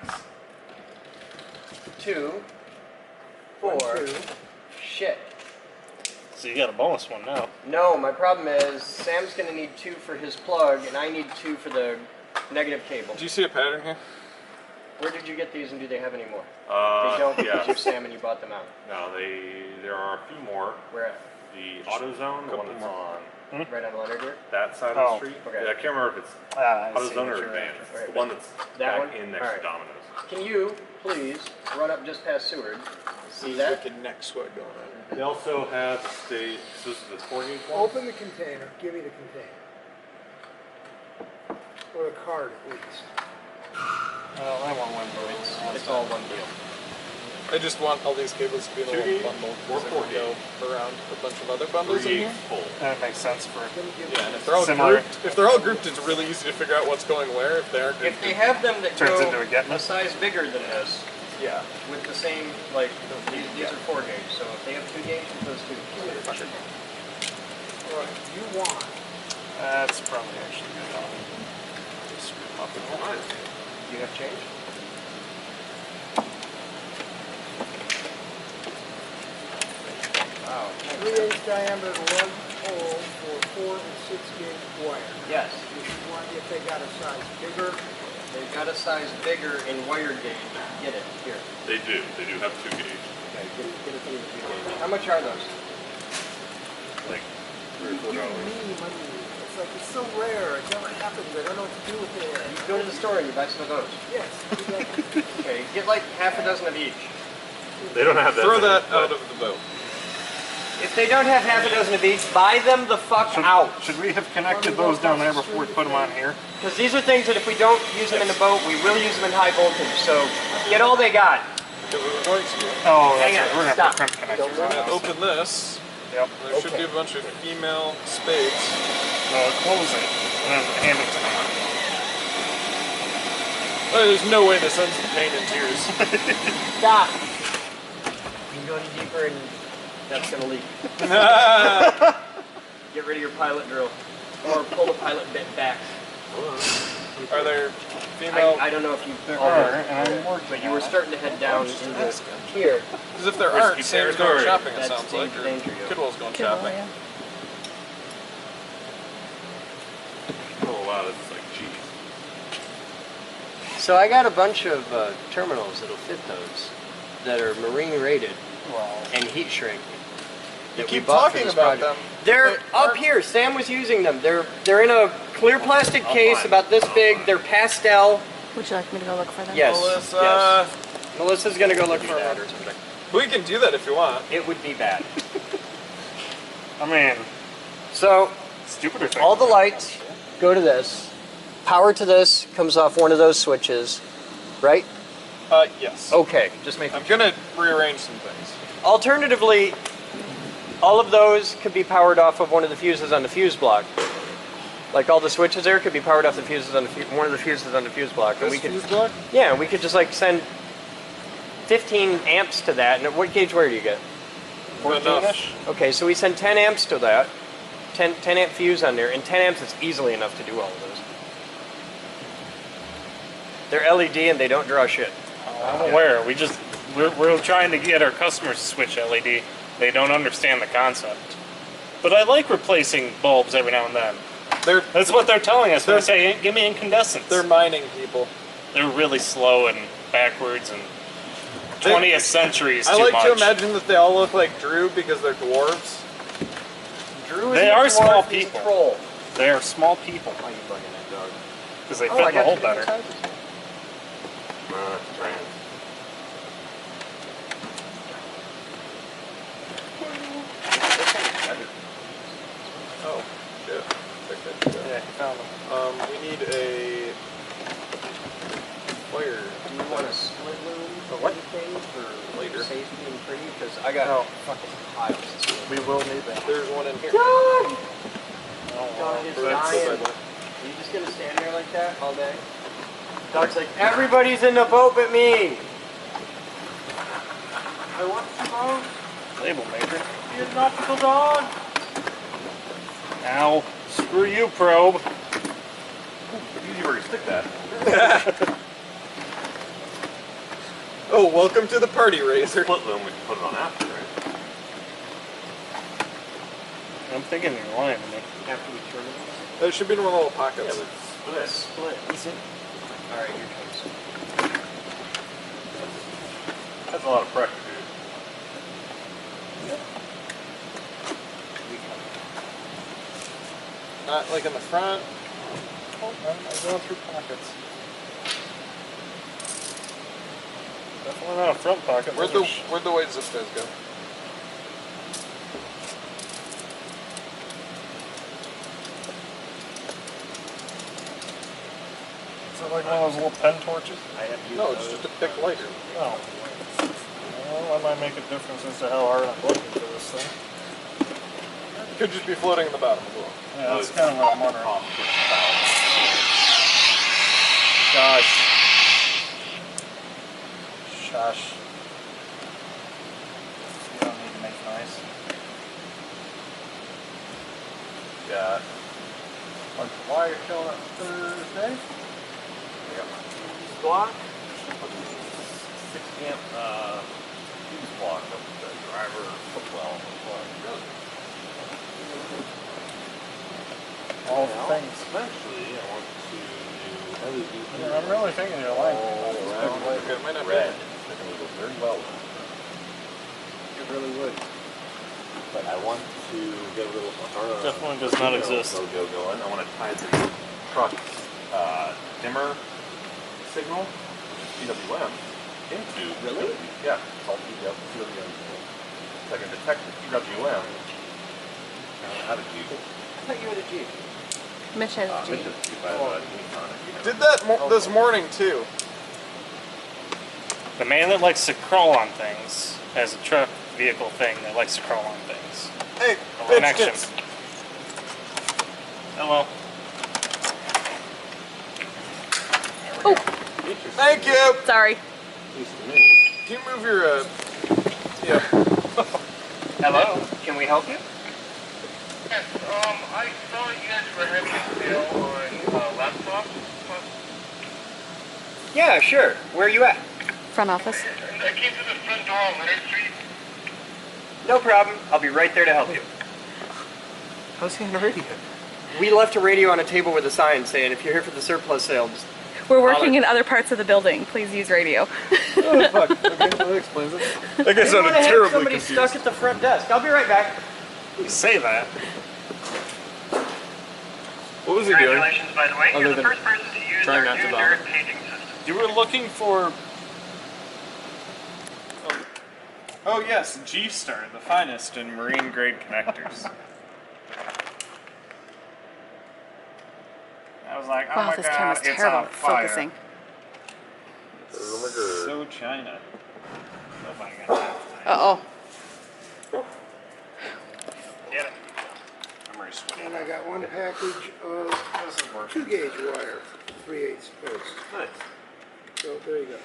2, 4. Shit. So you got a bonus one now. No, my problem is Sam's gonna need 2 for his plug, and I need 2 for the negative cable. Do you see a pattern here? Where did you get these, and do they have any more? They They don't because yeah. you're Sam and you bought them out. No, there are a few more. Where at? The AutoZone, the one couple that's more. on Right on Leonard. That side of Oh, the street. okay. Yeah, I can't remember if it's I see AutoZone what or you're Advance. after. Right. The one that's That back one? in next Alright. to Domino's. Can you please run up just past Seward? See that? Wicked neck sweat going on. They also have the, so this is the 4-gauge one? Open the container, give me the container. Or the card at least. Well, I want one voice. It's all one deal. I just want all these cables to be in a little 2-gauge bundle. or So I can go 4-gauge? around a bunch of other bundles in 3 here. full. That makes sense for. Yeah, and if they're all Similar. grouped, it's really easy to figure out what's going where. If they aren't grouped, If they have them that Turns go into a get a size bigger than this, yeah. with the same, like, these are 4 gauge, so if they have 2 gauge, with those 2. Alright, you want. That's probably actually good. Just screw them up in the line. Do you have change? Wow. 3/8 diameter lug hole for 4 and 6 gauge wire. Yes. If you want, if they got a size bigger, They've got a size bigger in wire gauge. Get it. Here. They do. They do have 2 gauge. Okay, get it from the 2 gauge. How much are those? Like $3 or $4. me money. It's like, it's so rare, it never happens, I don't know what to do with You it. go to the store and you buy some of those. Yes, exactly. Okay, get like half a dozen of each. They don't have that. Throw many, that but out of the boat. If they don't have half a dozen of each, buy them the fuck out. Should we have connected those down there before we put them on here? Because these are things that if we don't use them in the boat, we will use them in high voltage. So get all they got. Because we were going to. Oh, Hang that's right. on, We're gonna have to stop. crimp connectors on And those. open this. Yep. There should be a bunch of female spades. Close it and then hand it to them. Oh, there's no way this ends in pain and tears. Stop. You can go any deeper and that's going to leak. Get rid of your pilot drill. Or pull the pilot bit back. Are there female? I don't know if you There all are, did, and I'm working but you on were it. starting to head down into here. Because if there aren't, Sam's going shopping. It sounds like. Or Kidwell's going shopping. Yeah. oh wow, that's like cheese. So I got a bunch of terminals that'll fit those that are marine rated Well, and heat shrink. You that we keep bought for talking this about project. them. They're but up aren't- here. Sam was using them. They're in a clear plastic case find about this them. I'll big. find They're pastel. Would you like me to go look for them? Yes. Melissa, Yes. Melissa's gonna go look for that or something. we can do that if you want. It would be bad. I mean, So stupider thing. all the lights go to this. Power to this comes off one of those switches, right? Yes. Okay. Just make. I'm gonna rearrange some things. Alternatively, all of those could be powered off of one of the fuses on the fuse block. Like all the switches there could be powered off the fuses on the one of the fuses on the fuse block, and we could. fuse block? Yeah, we could just like send 15 amps to that. And what gauge wire do you get? 14-ish? Okay, so we send 10 amps to that, 10 amp fuse on there, and 10 amps is easily enough to do all of those. They're LED and they don't draw shit. I'm aware. We're trying to get our customers to switch LED. They don't understand the concept. But I like replacing bulbs every now and then. That's what they're telling us when they say, give me incandescents. They're mining people. They're really slow and backwards and 20th century is too I like much. to imagine that they all look like Drew because they're dwarves. Drew They is are a small dwarf, he's a people. troll. They are small people Why are you bugging that dog? because they Oh, fit I in the got hole two better. different sizes. Trans. Oh, shit. Okay. Yeah, you found them. We need a fire. Do you want a split loom For what? thing for Later. safety and pretty? Because I got No. fucking piles of stuff. We will need that. There's one in here. Dog! Oh, Dog is So that's the dying. side one. Are you just gonna stand there like that all day? Dog's like, everybody's in the boat but me. I want to go. label maker. You're an optical dog. Ow. Screw you, probe. Easy where you stick that. Oh, welcome to the party, Razor. Split loom, we can put it on after, right? I'm thinking you're lying to me. After we turn it. There should be one of the little pockets. Split. Split. Is it? All right, here comes. That's a lot of pressure, dude. Not like in the front. Oh, I'm going through pockets. Definitely not a front pocket. Where'd the white zip ties go? Is it like one of those little pen torches? No, it's just a thick lighter. Oh. Well, that might make a difference as to how hard I'm looking for this thing. It could just be floating in the bottom as well. Yeah, that's kind of what I'm wondering. Gosh. Shush. You don't need to make noise. Yeah. Why are you showing up Thursday? I got my fuse block. 6 amp fuse block of the driver footwell. All the things. Eventually, I want to do heavy duty. Yeah, I'm really thinking you're lying. all around It might not be. red. They're going to go very well. It really would. But I want to get a little Definitely does not exist. logo going. I want to tie the truck's dimmer signal, which is PWM, into Really? Yeah, it's all PWM. So I can detect the PWM. I don't have a Jeep. I thought you had a Jeep. Mitch has a It's Jeep. a Jeep. I have a Nissan. Did that this morning too. The man that likes to crawl on things has a truck vehicle thing that likes to crawl on things. Hey, In bitch action. tits. Hello. Oh, Thank you. sorry. At least to me. Can you move your yeah. Hello. Can we help you? Yes, I saw you guys were having a sale on laptops. Yeah, sure. Where are you at? Front office. I came to the front door on Leonard Street. No problem. I'll be right there to help you. How's he on the radio? We left a radio on a table with a sign saying, if you're here for the surplus sale, just We're working in other parts of the building. Please use radio. Oh fuck. Okay, that explains it. That guy I sounded want to have terribly somebody confused. stuck at the front desk. I'll be right back. You say that. What was he doing? Congratulations, by the way. Other You're the than first person to use trying our not to new vomit. dirt paging system. You were looking for. Oh yes, G-Star, the finest in marine grade connectors. I was like, oh Wow, my this god, camera's it's terrible on at fire. focusing. So China. Nobody got time for that. Uh-oh. Get it. I'm already sweating. And I got one package of This is working. 2-gauge wire, 3/8 post. Nice. So there you go.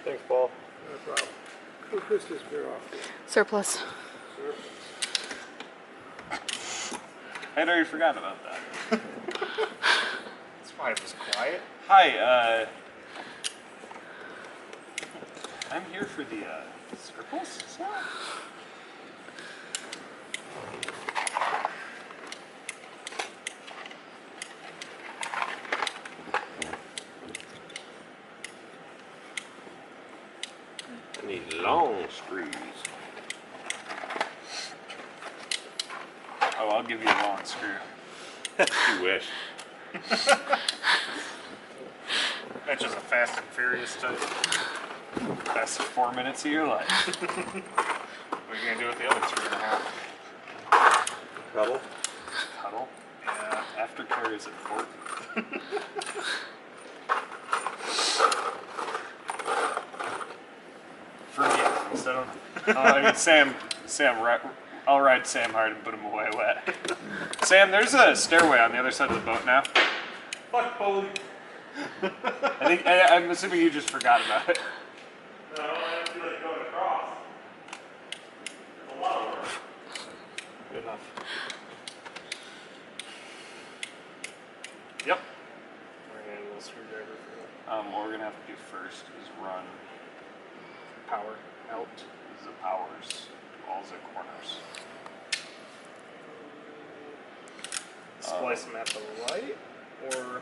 Thanks, Paul. No problem. We'll twist this beer off. Surplus. I'd already forgot about that. That's why it was quiet. Hi, I'm here for the, circles sale? I need long screws. Oh, I'll give you a long screw. You wish. That's just a Fast and Furious type. Best 4 minutes of your life. What are you gonna do with the other 3.5? Cuddle. Cuddle? Yeah, aftercare is important. For me, instead of. I mean, I'll ride Sam hard and put him away wet. Sam, there's a stairway on the other side of the boat now. Fuck, Polly. I'm assuming you just forgot about it. No, I have to like going across. There's a lot of work. Good enough. Yep. We're gonna need a little screwdriver for that. What we're gonna have to do first is run Power out. the powers to all the corners. Splice them at the light or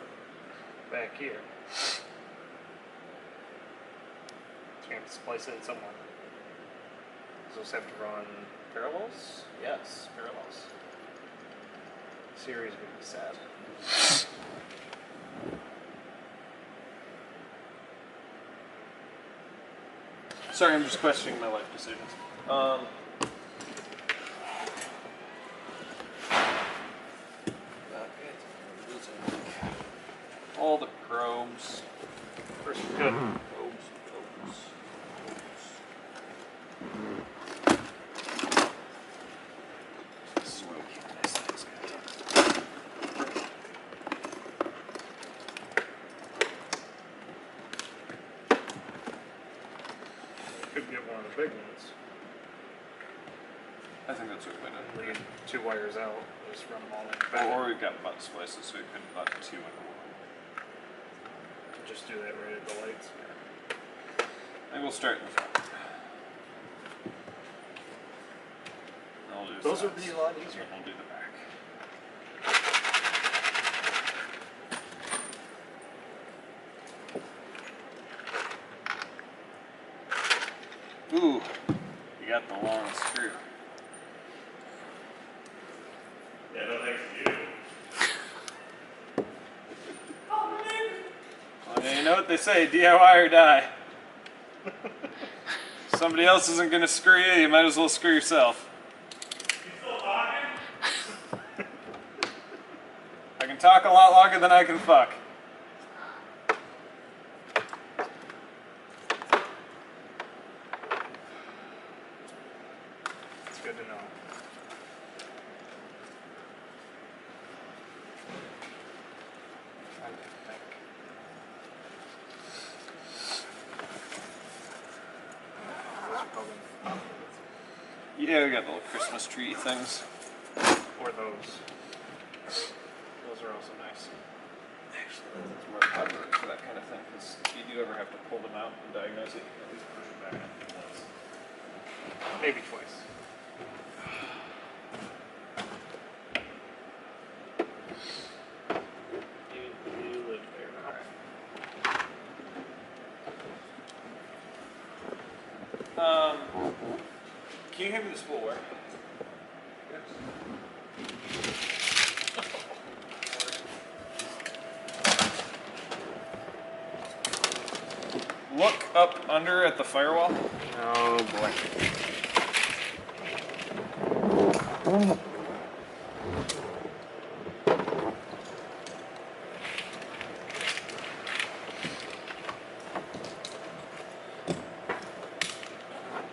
back here. So you have to splice it in somewhere. Does those have to run parallels? Yes, parallels. Series would be sad. Sorry, I'm just questioning my life decisions. All the probes. First, good. Probes. Smoky. Nice things. Could get one of the big ones. I think that's what we did. Lead 2 wires out. Just run them all in. Back. Or we've got butt splices, so we could butt 2 in a row. Just do that right at the lights. I will start in the front. I'll do Those would sides. be a lot easier. And we'll do the back. Ooh, you got the long screw. Yeah, no thanks to you. Well, you know what they say, DIY or die. Somebody else isn't going to screw you, you might as well screw yourself. You still talking? I can talk a lot longer than I can fuck. It's good to know. Yeah, we got the little Christmas tree things. Or those. Those are also nice. Actually, that's more hardware for that kind of thing, because if you do ever have to pull them out and diagnose it, you can at least push it back in once. Maybe twice. You live there. Alright. Can you hand me the spoolware? Look up under at the firewall. Oh boy.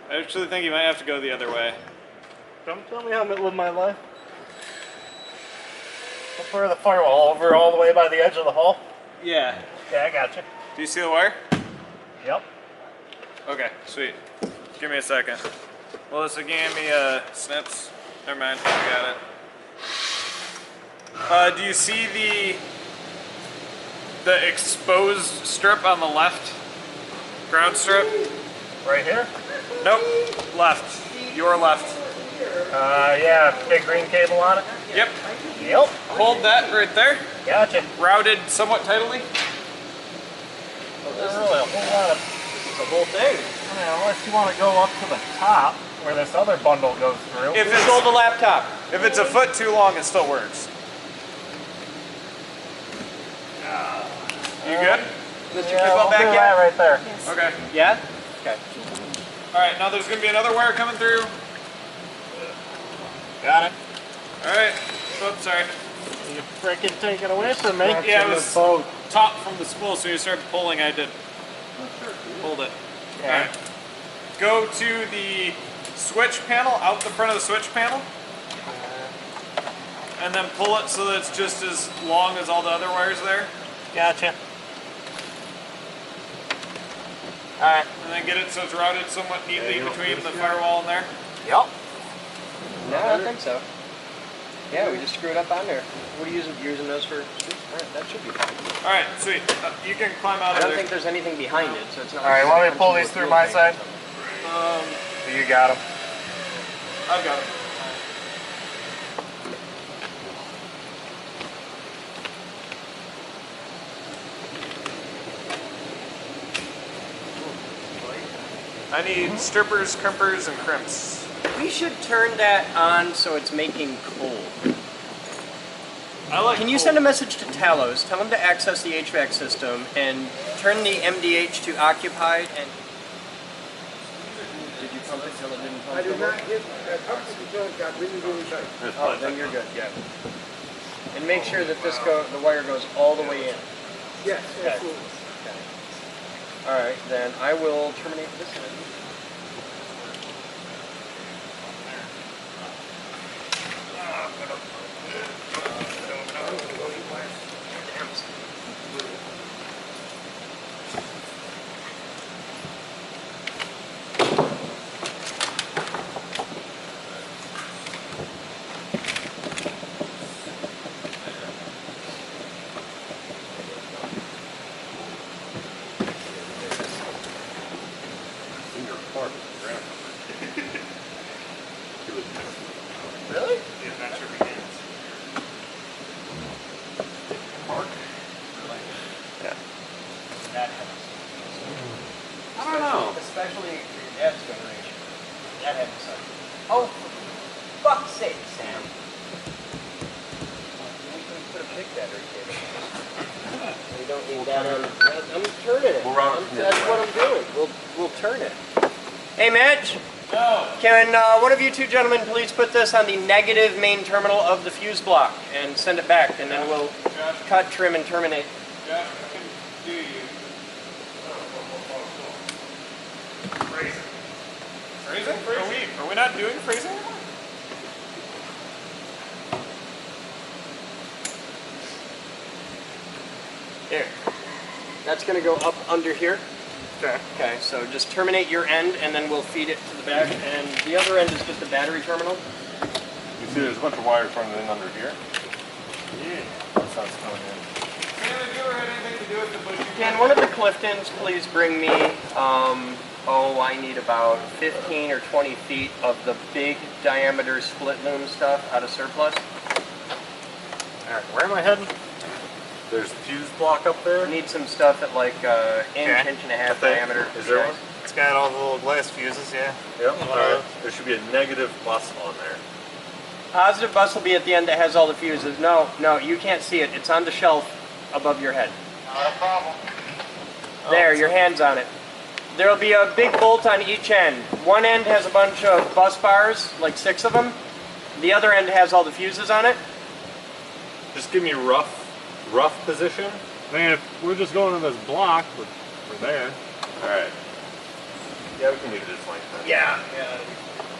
I actually think you might have to go the other way. Don't tell me how I'm gonna live my life. What part of the firewall? Over all the way by the edge of the hall? Yeah. Yeah, I got you. Do you see the wire? Yep. Okay, sweet. Give me a second. Melissa gave me snips. Never mind, I got it. Do you see the exposed strip on the left? Ground strip? Right here? Nope. Left. Your left. Yeah, big green cable on it. Yep. Yep. Hold that right there. Gotcha. Routed somewhat tightly. There's really a whole lot of The whole thing. unless you want to go up to the top where this other bundle goes through. If Who stole the it's, laptop? if it's a foot too long, it still works. You good? Mr. Yeah, Football we'll back do yet? that right there. Okay. Yeah? Okay. Alright, now there's going to be another wire coming through. Got it. Alright. Oops, sorry. You freaking take it away from me. Yeah, it was top from the spool, so you started pulling, I did. Hold it. Yeah. Alright. Go to the switch panel, out the front of the switch panel. And then pull it so that it's just as long as all the other wires there. Gotcha. Alright. And then get it so it's routed somewhat neatly between the firewall and there. Yep. No, I don't think so. Yeah, we just screwed up on there. What are you using those for? Alright, that should be fine. Alright, sweet. You can climb out I of don't there. think there's anything behind it, so it's not. Alright, want me to pull these through my side? Um, You got them. I've got it. I need strippers, crimpers, and crimps. We should turn that on so it's making cold. Can you send a message to Talos? Tell him to access the HVAC system and turn the MDH to occupied and... Did you pump it till it didn't pump? I did not get pump it until it got really, really tight. Oh, then you're good, yeah. And make sure that the wire goes all the way in. Yes, Okay. absolutely. Okay. Alright, then I will terminate this end. Really? The adventure begins. Yeah. I don't know. Especially for your dad's generation. That had to suck. Oh, for fuck's sake, Sam. We can put a big battery cable. We don't need that on. I'm turning it. We'll run it. That's what I'm doing. We'll turn it. Hey, Mitch. No. Can one of you two gentlemen please put this on the negative main terminal of the fuse block and send it back, and then we'll cut, trim, and terminate. Josh, I can do you. Phrasing? Are we not doing phrasing anymore? There. That's going to go up under here. Okay. Okay, so just terminate your end, and then we'll feed it to the back. And the other end is just a battery terminal. You see there's a bunch of wires running in under here? Yeah. That sounds coming in. Sam, have you ever had anything to do with the bushy? Can one of the Cliftons please bring me, I need about 15 or 20 feet of the big diameter split loom stuff out of surplus? Alright, where am I heading? There's a fuse block up there. I need some stuff at like inch, Okay. inch and a half Okay. diameter. Is there one? It's got all the little glass fuses, yeah. Yep. Alright. There should be a negative bus on there. Positive bus will be at the end that has all the fuses. No, you can't see it. It's on the shelf above your head. Not a problem. There, your hand's on it. There'll be a big bolt on each end. One end has a bunch of bus bars, like 6 of them. The other end has all the fuses on it. Just give me rough position. I mean, if we're just going to this block, we're there. Alright. Yeah, we can leave it this length. Yeah.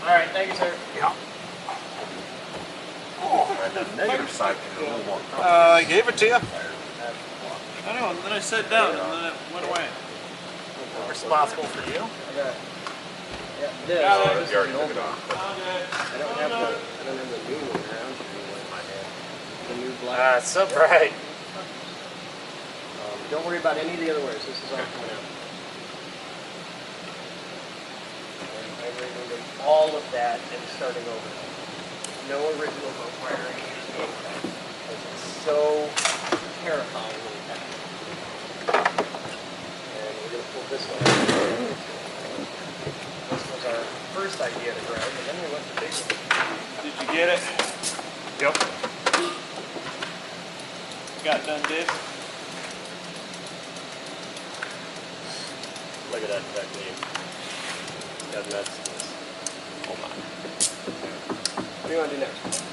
Alright, thank you, sir. Alright, the negative side can be a little more. I gave it to you. I know, and then I sat down, and then it went away. Responsible for you? Yeah, Oh, this you already is took an it old off. one. I don't have the new one around anymore in my head. The new black. Ah, it's so bright. Don't worry about any of the other wires. This is all coming out. And I'm removing all of that and starting over. No original boat wiring is being cut. Because it's so terrifying when you cut it. And we're going to pull this one out. This was our first idea to grab, and then we went to big one. Did you get it? Yep. Got done, Dave? Look at that technique. Got nuts. Hold on. What do you want to do next?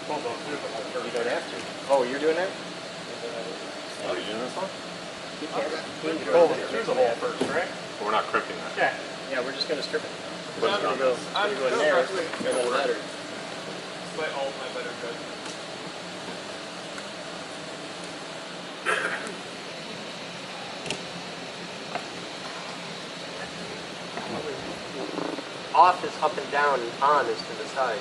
You don't have to. Oh, you're doing that? Are you doing this one? You can. Pull it through the hole first, right? But we're not crimping that. Yeah. Yeah, we're just going to strip it. Put it It's going on to go, this. it's gonna go in there, and then letter. By all my better judgment. Off is up and down, and on is to the side.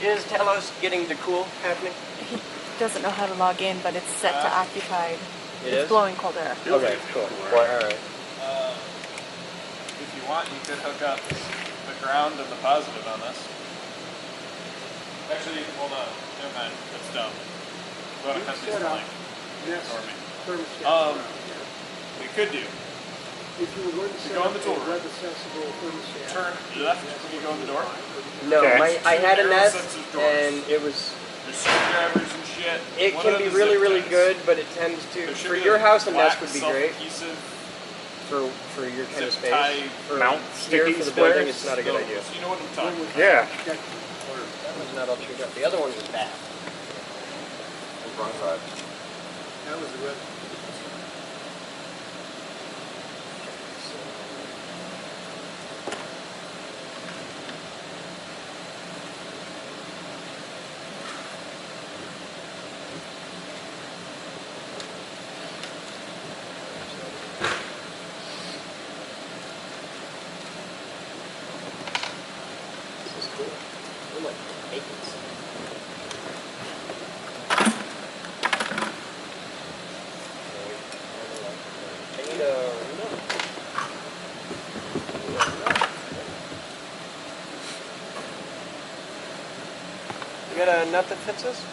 Is Talos getting the cool happening? He doesn't know how to log in, but it's set to occupied. It It's is? blowing cold air. Okay, cool. Well, all right. If you want, you could hook up the ground and the positive on this. Actually, hold on. Never mind. That's dumb. We want to cut these blank. Yes. Ignore me. Thermostat. We could do. If you were going to set go in up the a door. web-accessible thermostat, Turn left when you go in the door. No, Okay. I had a Arrow Nest, sensors doors. and it was. There's screwdrivers and shit. It One can of be the really, zip really ties. good, but it tends to. There should For be your a house, a black Nest would be great. self-adhesive For your kind of zip space. tie For mount here sticky for the building, squares. it's not a good So idea. you know what I'm talking about. Yeah. That one's not all chewed up. The other one was bad. Wrong side. that was the web. This is cool. We're like making something. I need a nut. You got a nut that fits this?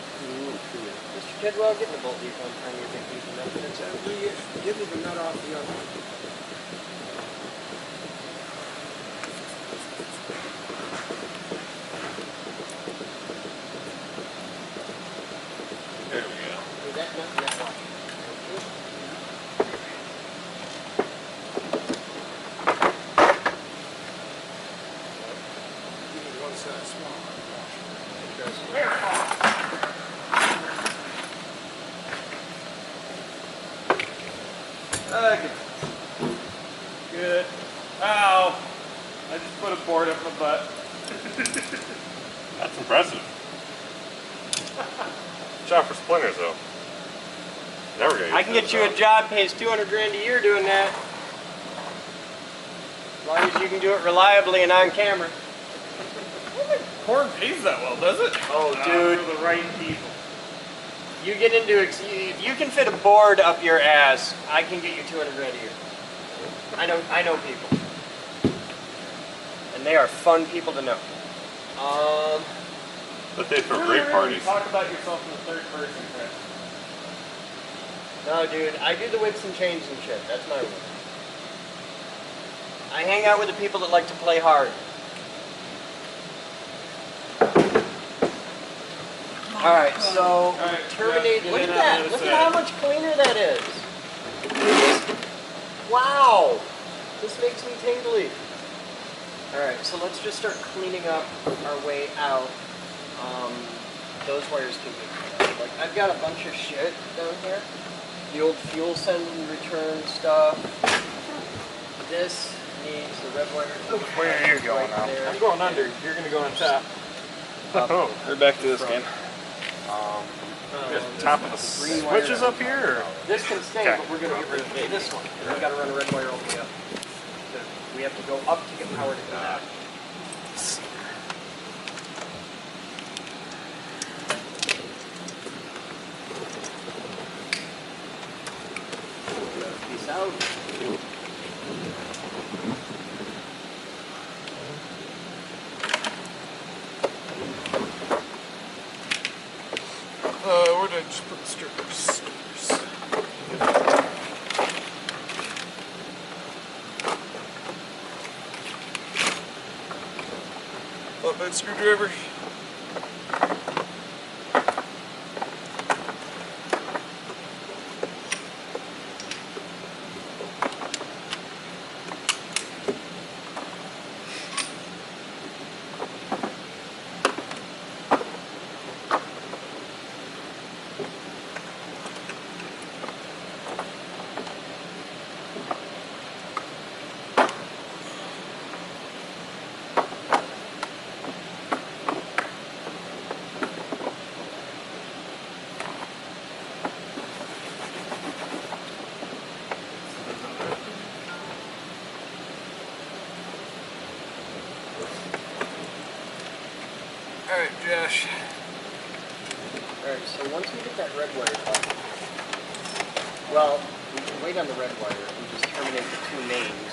Mr. Tidwell, get the bolt leaf on your vacation nut that fits out. Give me the nut off the other. There we go. Hey, that nut and that watch. Give me one size smaller. Good. Good. Ow! I just put a board up my butt. That's impressive. Shot for splinters though. Never gonna I can get you a job pays 200 grand a year doing that. As long as you can do it reliably and on camera. Corn pays that well, does it? Oh, dude. For the right people. You get into if you can fit a board up your ass, I can get you 200 grand a year. I know people, and they are fun people to know. But they throw great parties. Talk about yourself in the third person, Chris. No, dude, I do the whips and chains and shit. That's my rule. I hang out with the people that like to play hard. All right, so right, terminate. yeah, Look get at in on that. the Look other at how side. much cleaner that is. Wow, this makes me tingly. All right, so let's just start cleaning up our way out. Those wires can be cleaned up. Like I've got a bunch of shit down here. The old fuel send and return stuff. This needs the red wire. Where are you going now? there. I'm going under. You're gonna go on top. Oh, We're back to this game. top of the green wire. switches up here? Or? This can stay, Okay. but we're going to get rid of this one. And we got to run a red wire all the way up. So we have to go up to get power to go down. Peace out. Where did I just put the strippers? Flatbed screwdriver. Alright, Josh. Alright, so once we get that red wire up, Well, we can wait on the red wire and just terminate the two mains,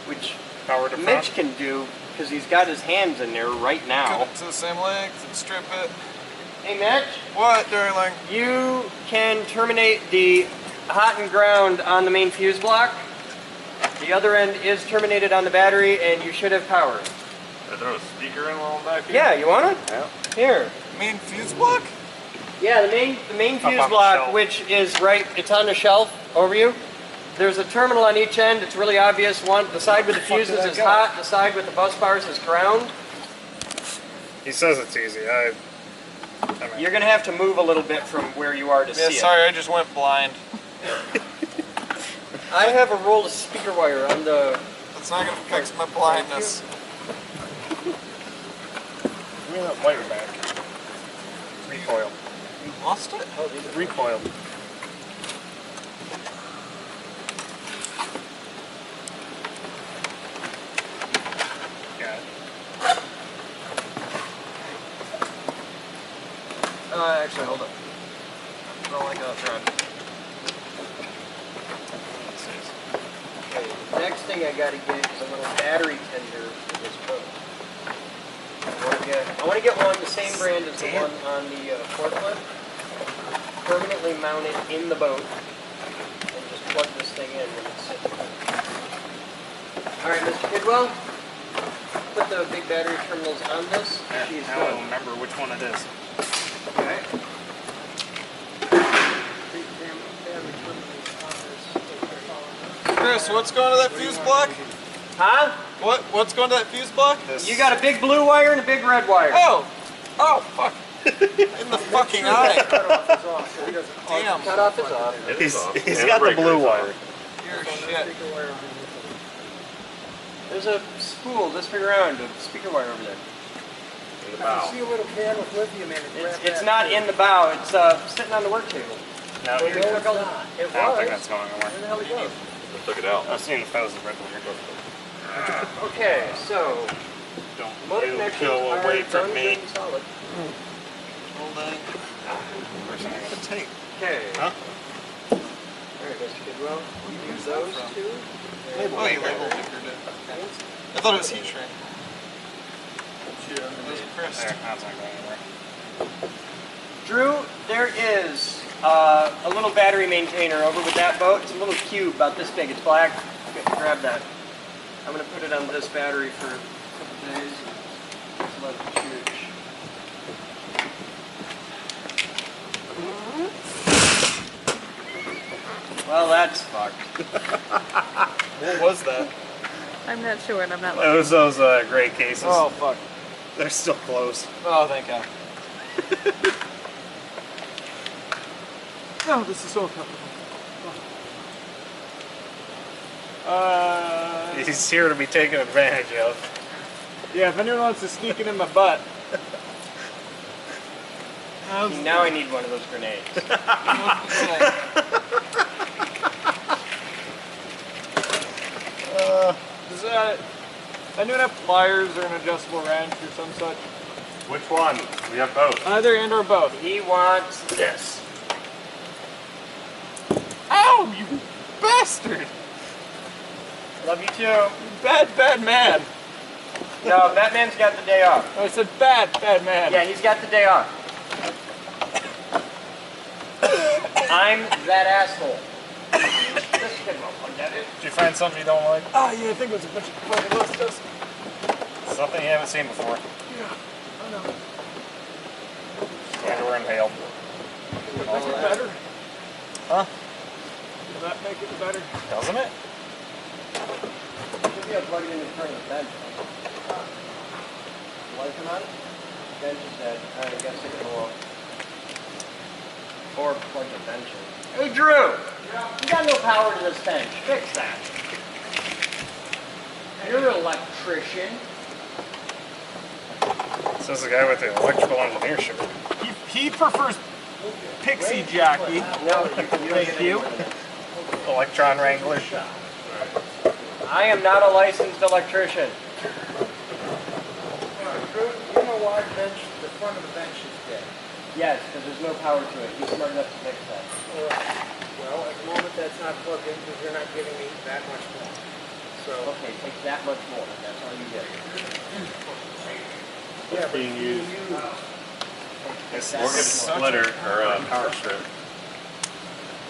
which Power to front. Mitch can do because he's got his hands in there right now. Cut it to the same length and strip it. Hey, Mitch, What, darling? you can terminate the hot and ground on the main fuse block. The other end is terminated on the battery, and you should have power. I throw a speaker in while I'm back here. Yeah, you want it? Yeah. Here. Main fuse block? Yeah, the main on fuse the block, shelf. which is right, it's on the shelf over you. There's a terminal on each end. It's really obvious. One, the side with the fuses is hot. The side with the bus bars is ground. He says it's easy. I mean, You're gonna have to move a little bit from where you are to Yeah, see sorry, I just went blind. it. I have a roll of speaker wire on the. It's not gonna fix my blindness. give me that wire back. Recoil. You lost it? Recoil. Actually, hold up. I don't like that thread. Okay, the next thing I gotta get is a little battery tender for this boat. I want to get one the same brand as the one on the forklift. Permanently mount it in the boat and just plug this thing in when it's sitting. All right, Mr. Kidwell, put the big battery terminals on this. She's I don't done. remember which one it is. Okay. Chris, what's going to that fuse block? Huh? What's going to that fuse block? You got a big blue wire and a big red wire. Oh! Oh, fuck. In the fucking eye. Damn. Cut off is off. It is off. He's And got the breaker blue is off. wire. You're shit. There's a spool just figure around a speaker wire over there. In the bow. See a little can with lithium in it. It's not in the bow. It's sitting on the work table. No, Well, you you took all the- It I don't think was. that's going Where the anywhere. hell it go? I took it out. I've seen if that was the red wire. Okay, so Don't motor you connections go are away from done me. good and solid. Hold on. The tape. Okay. Huh? All right, Mr. Kidwell. Use those two. Oh, you labeled it. I thought it was heat shrink. It was pressed. There, that's not going anywhere. Drew, there is a little battery maintainer over with that boat. It's a little cube about this big. It's black. Grab that. I'm going to put it on this battery for a couple days. Just let it chooch. Well, that's fucked. What was that? I'm not sure, and I'm not. It was those gray cases. Oh, fuck. They're still closed. Oh, thank God. Oh, this is so comfortable. He's here to be taken advantage of. Yeah, if anyone wants to sneak it in my butt. Now I need one of those grenades. Does that... Anyone have pliers or an adjustable wrench or some such? Which one? We have both. Either and or both. He wants this. Ow, you bastard! Love you too. You bad man. No, Batman's got the day off. I said bad man. Yeah, he's got the day off. I'm that asshole. This kid won't plug that in. Did you find something you don't like? Oh, yeah, I think it was a bunch of fucking little stuff. Something you haven't seen before. Yeah, I know. And we're inhaled. Would it make it better? Huh? Will that make it better? Doesn't it? Maybe I'll plug it in the front of the bench. Light him on it? Bench is dead. I guess it will. Or plug the bench in. Hey, Drew! You got no power to this bench. Fix that. You're an electrician. Says the guy with the electrical engineer shirt. He prefers pixie jockey. No, you can Thank you. Electron wrangler. I am not a licensed electrician. You know why the front of the bench is dead? Yes, because there's no power to it. He's smart enough to fix that. Well, at the moment that's not plugged in because you're not giving me that much more. So okay, take that much more. That's all you get. Yeah, being used. It's We'll get a splitter or a power strip.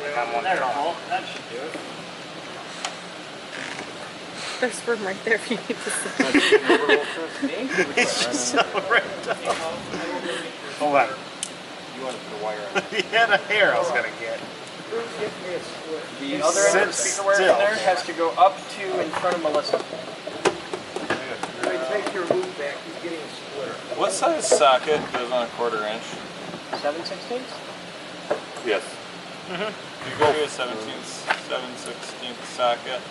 That should do it. There's room right there if you need to sit. It's just so random. Hold on. You want to put a wire on it. He had a hair I was gonna get. The other end of the speaker wire in there has to go up to in front of Melissa. If I take your loop back, he's getting a splitter. What size socket goes on a 1/4 inch? 7/16? Yes. You go to a 7/16 socket.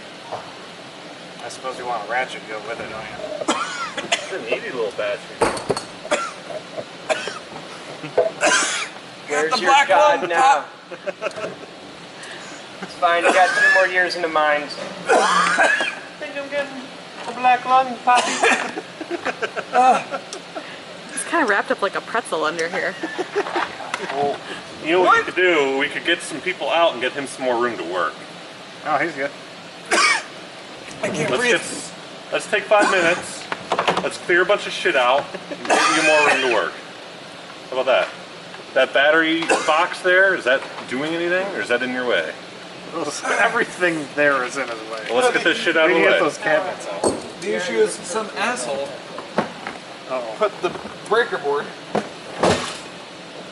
I suppose you want a ratchet to go with it, don't you? It's a needy little battery. Where's your God now? It's fine, you got 2 more years in the mines. Think I'm getting a black lung, Poppy? It's kind of wrapped up like a pretzel under here. Well, you know what we could do? We could get some people out and get him some more room to work. Oh, he's good. I can't breathe. Let's take 5 minutes. Let's clear a bunch of shit out and get you more room to work. How about that? That battery box there, is that doing anything or is that in your way? Everything there is in his way. Well, let's get this shit out of the way. Get those cabinets out. The issue is some asshole put the breaker board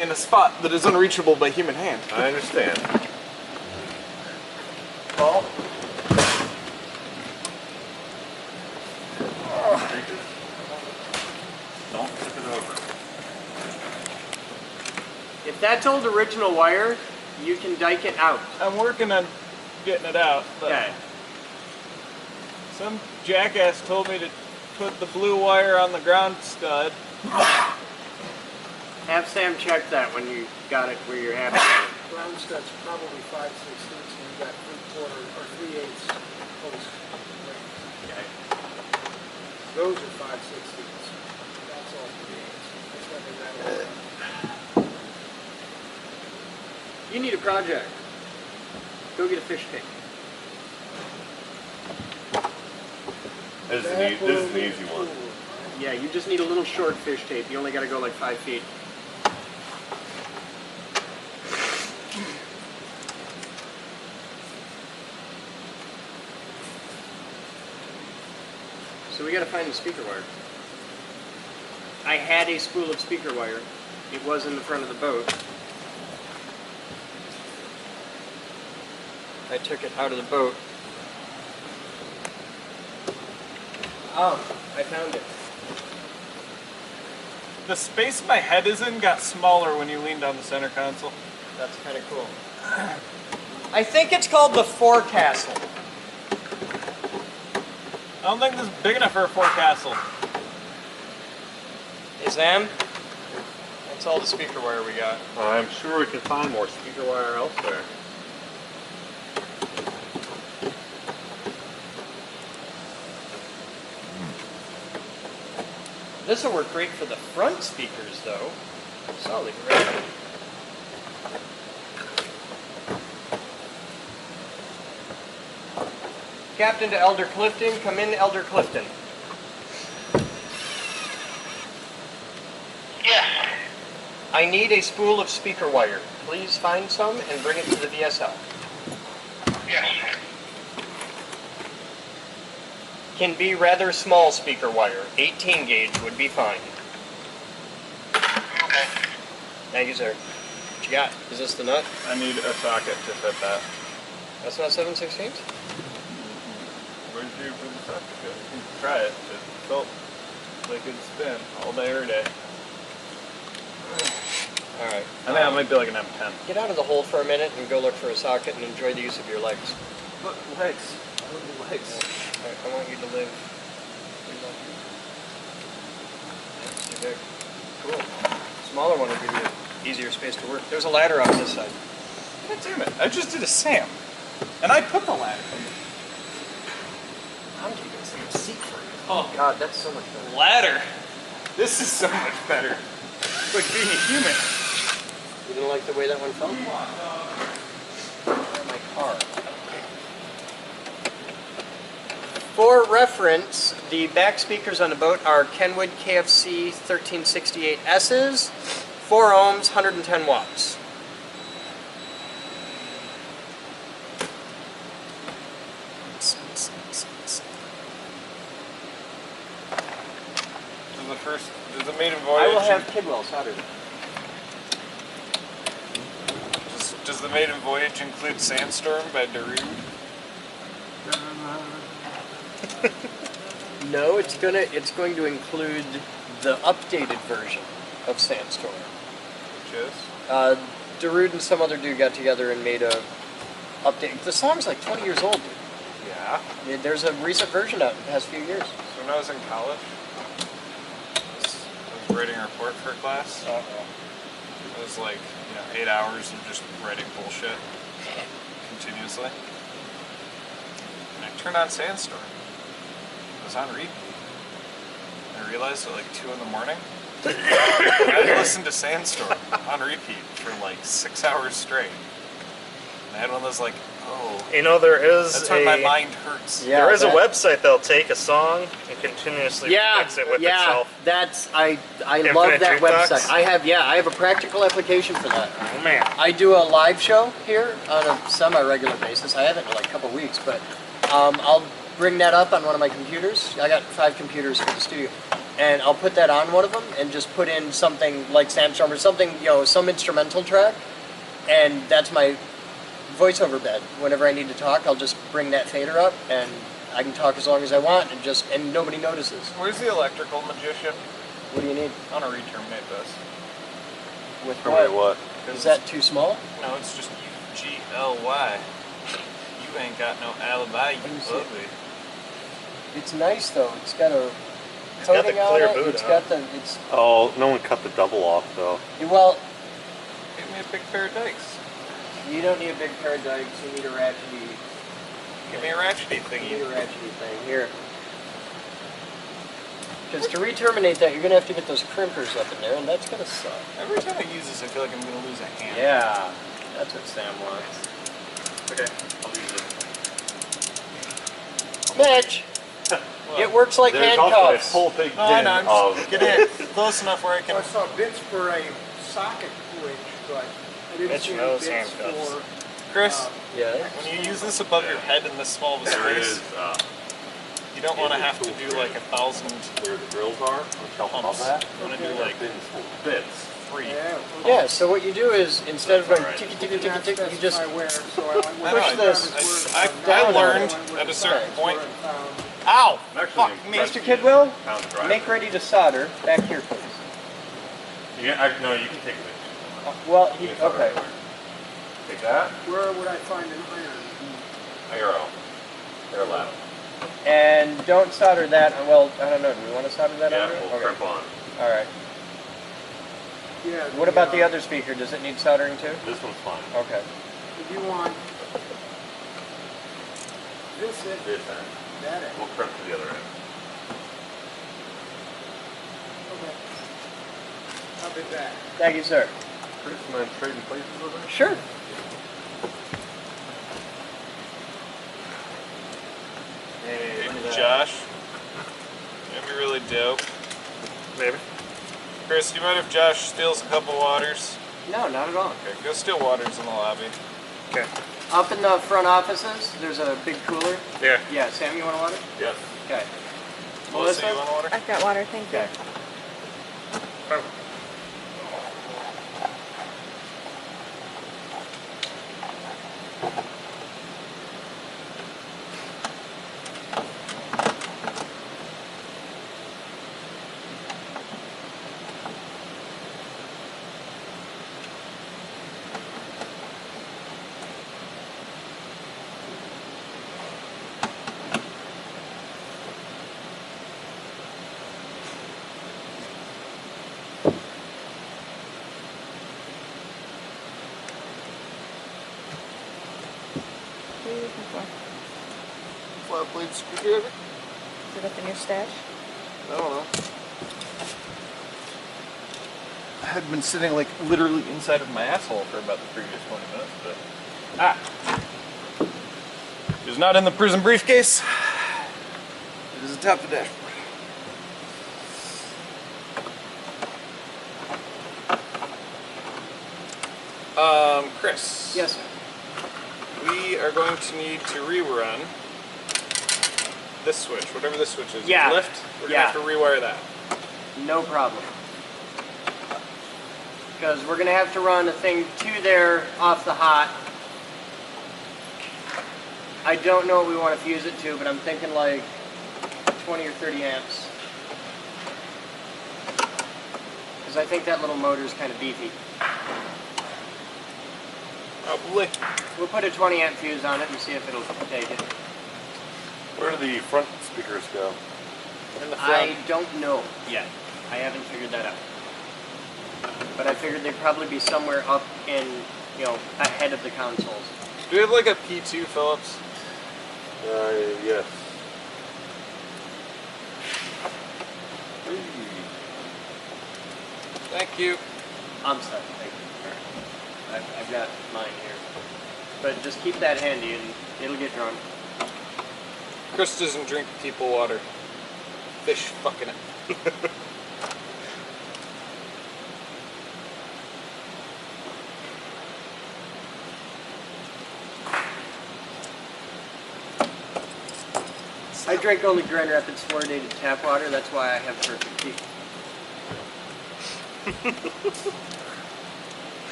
in a spot that is unreachable by human hand. I understand. Paul? Don't tip it over. If that's old original wire, you can dike it out. I'm working on getting it out, but Okay. some jackass told me to put the blue wire on the ground stud. Have Sam check that when you got it where you're happy. Ground stud's probably 5/16, and you got 3/4 or 3/8 posts. Okay. Those are 5/16. That's all 3/8. That's why they rattle. You need a project. Go get a fish tank. This is an easy one. Yeah, you just need a little short fish tape. You only got to go like 5 feet. So we got to find the speaker wire. I had a spool of speaker wire. It was in the front of the boat. I took it out of the boat. Oh, I found it. The space my head is in got smaller when you leaned on the center console. That's kind of cool. I think it's called the forecastle. I don't think this is big enough for a forecastle. Hey Sam, that's all the speaker wire we got. I'm sure we can find more speaker wire elsewhere. This will work great for the front speakers though. Solid grade. Captain to Elder Clifton, come in Elder Clifton. Yes. I need a spool of speaker wire. Please find some and bring it to the VSL. Yes. Can be rather small speaker wire. 18 gauge would be fine. Okay. Thank you, sir. What you got? Is this the nut? I need a socket to fit that. That's not 7/16? Where'd you put the socket? You can try it. It felt like it'd spin all day, every day. Alright. I think that might be like an M10. Get out of the hole for a minute and go look for a socket and enjoy the use of your legs. But legs. I want legs. Alright, I want you to live. That's too big. Cool. Smaller one will give you easier space to work. There's a ladder on this side. God damn it. I just did a Sam. And I put the ladder. I'm keeping some seat for you. Oh god, that's so much better. Ladder? This is so much better. It's like being a human. You didn't like the way that one felt? For reference, the back speakers on the boat are Kenwood KFC 1368S's, 4 ohms, 110 watts. Does the maiden voyage? I will have Kidwell solder. Does the maiden voyage include Sandstorm by Darude? No, it's going to include the updated version of Sandstorm. Which is? Darude and some other dude got together and made a update. The song's like 20 years old, dude. Yeah. There's a recent version out in the past few years. So when I was in college, I was writing a report for a class. It was like, 8 hours of just writing bullshit continuously. And I turned on Sandstorm. It was on repeat. I realized at like 2 in the morning, I had listened to Sandstorm on repeat for like 6 hours straight. And I had one of those like, oh. There is that's when my mind hurts. Yeah, there is a website that'll take a song and continuously mix it with itself. I love that website. I have a practical application for that. Oh man. I do a live show here on a semi-regular basis. I haven't in like a couple weeks, but I'll bring that up on one of my computers. I got 5 computers for the studio. And I'll put that on one of them and just put in something like Sandstorm or something, some instrumental track. And that's my voiceover bed. Whenever I need to talk, I'll just bring that fader up and I can talk as long as I want and nobody notices. Where's the electrical magician? What do you need? I want to re-terminate this. With what? Is that too small? No, it's just UGLY. You ain't got no alibi, you ugly. It's nice though. It's got a It's got the coating on clear it. boot It's on. got the Oh, no one cut the double off though. well. Give me a big pair of dikes. You don't need a big pair of dikes. You need a ratchety. Give me a ratchety You thingy. need a ratchety thing here. Because to re-terminate that, you're gonna have to get those crimpers up in there, and that's gonna suck. Every time I use this, I feel like I'm gonna lose a hand. Yeah, that's what Sam wants. Okay, I'll use it. Mitch, it works like There's also a handcuffs. whole big No, bin no, I'm of... just get in close enough where I can. I saw bits for a socket switch, but I didn't Mitch see any knows bits handcuffs. for... Chris, Yeah. when you use this above your head in this small of a There space, is, you don't want to have to do like 1,000 where the drills are, on the shelf above pumps. that. You want to do There are like bins full of bits. 3. Yeah, so what you do is, instead of going tick, tick, tick, Not tick, you just specify where, so I went I push know, this I down on learned it. at a certain That's where point. I found- Ow! Actually, Fuck me. Mr. Kidwell, Found the driver. make ready to solder. Back here, please. No, you can take it. Well, okay. Take that. Where would I find an iron? Arrow. They're loud. And don't solder that. Well, I don't know. Do we want to solder that Yeah, on there? we'll crimp on. All right. Yeah. What about the other speaker? Does it need soldering too? This one's fine. Okay. If you want this end, This end. that end. We'll crimp to the other end. Okay. I'll be back. Thank you, sir. Chris, you mind trading places with her? Sure. Hey, Josh, that'd be really dope. Maybe. Chris, do you mind if Josh steals a couple waters? No, not at all. Okay, go steal waters in the lobby. Okay. Up in the front offices, there's a big cooler. Yeah. Yeah, Sam, you want a water? Yes. Okay. Melissa, you want water? I've got water, thank you. Okay. What are you looking for? Flat blade screwdriver? Is it up in your stash? I don't know. I had been sitting like literally inside of my asshole for about the previous 20 minutes, but it was not in the prison briefcase. atop the dashboard. Chris. Yes, sir. We are going to need to rerun this switch, whatever this switch is. Yeah. Lift. We're Yeah. gonna have to rewire that. No problem. Because we're going to have to run a thing to there off the hot. I don't know what we want to fuse it to, but I'm thinking like 20 or 30 amps. Because I think that little motor is kind of beefy. Probably. We'll put a 20 amp fuse on it and see if it'll take it. Where do the front speakers go? In the front. I don't know yet. I haven't figured that out. But I figured they'd probably be somewhere up in, you know, ahead of the consoles. Do we have like a P2 Phillips? Yes. Thank you. I'm sorry, thank you. I've got mine here. But just keep that handy and it'll get drunk. Chris doesn't drink people water. Fish fucking it. I drink only Grand Rapids fluoridated tap water, that's why I have perfect teeth.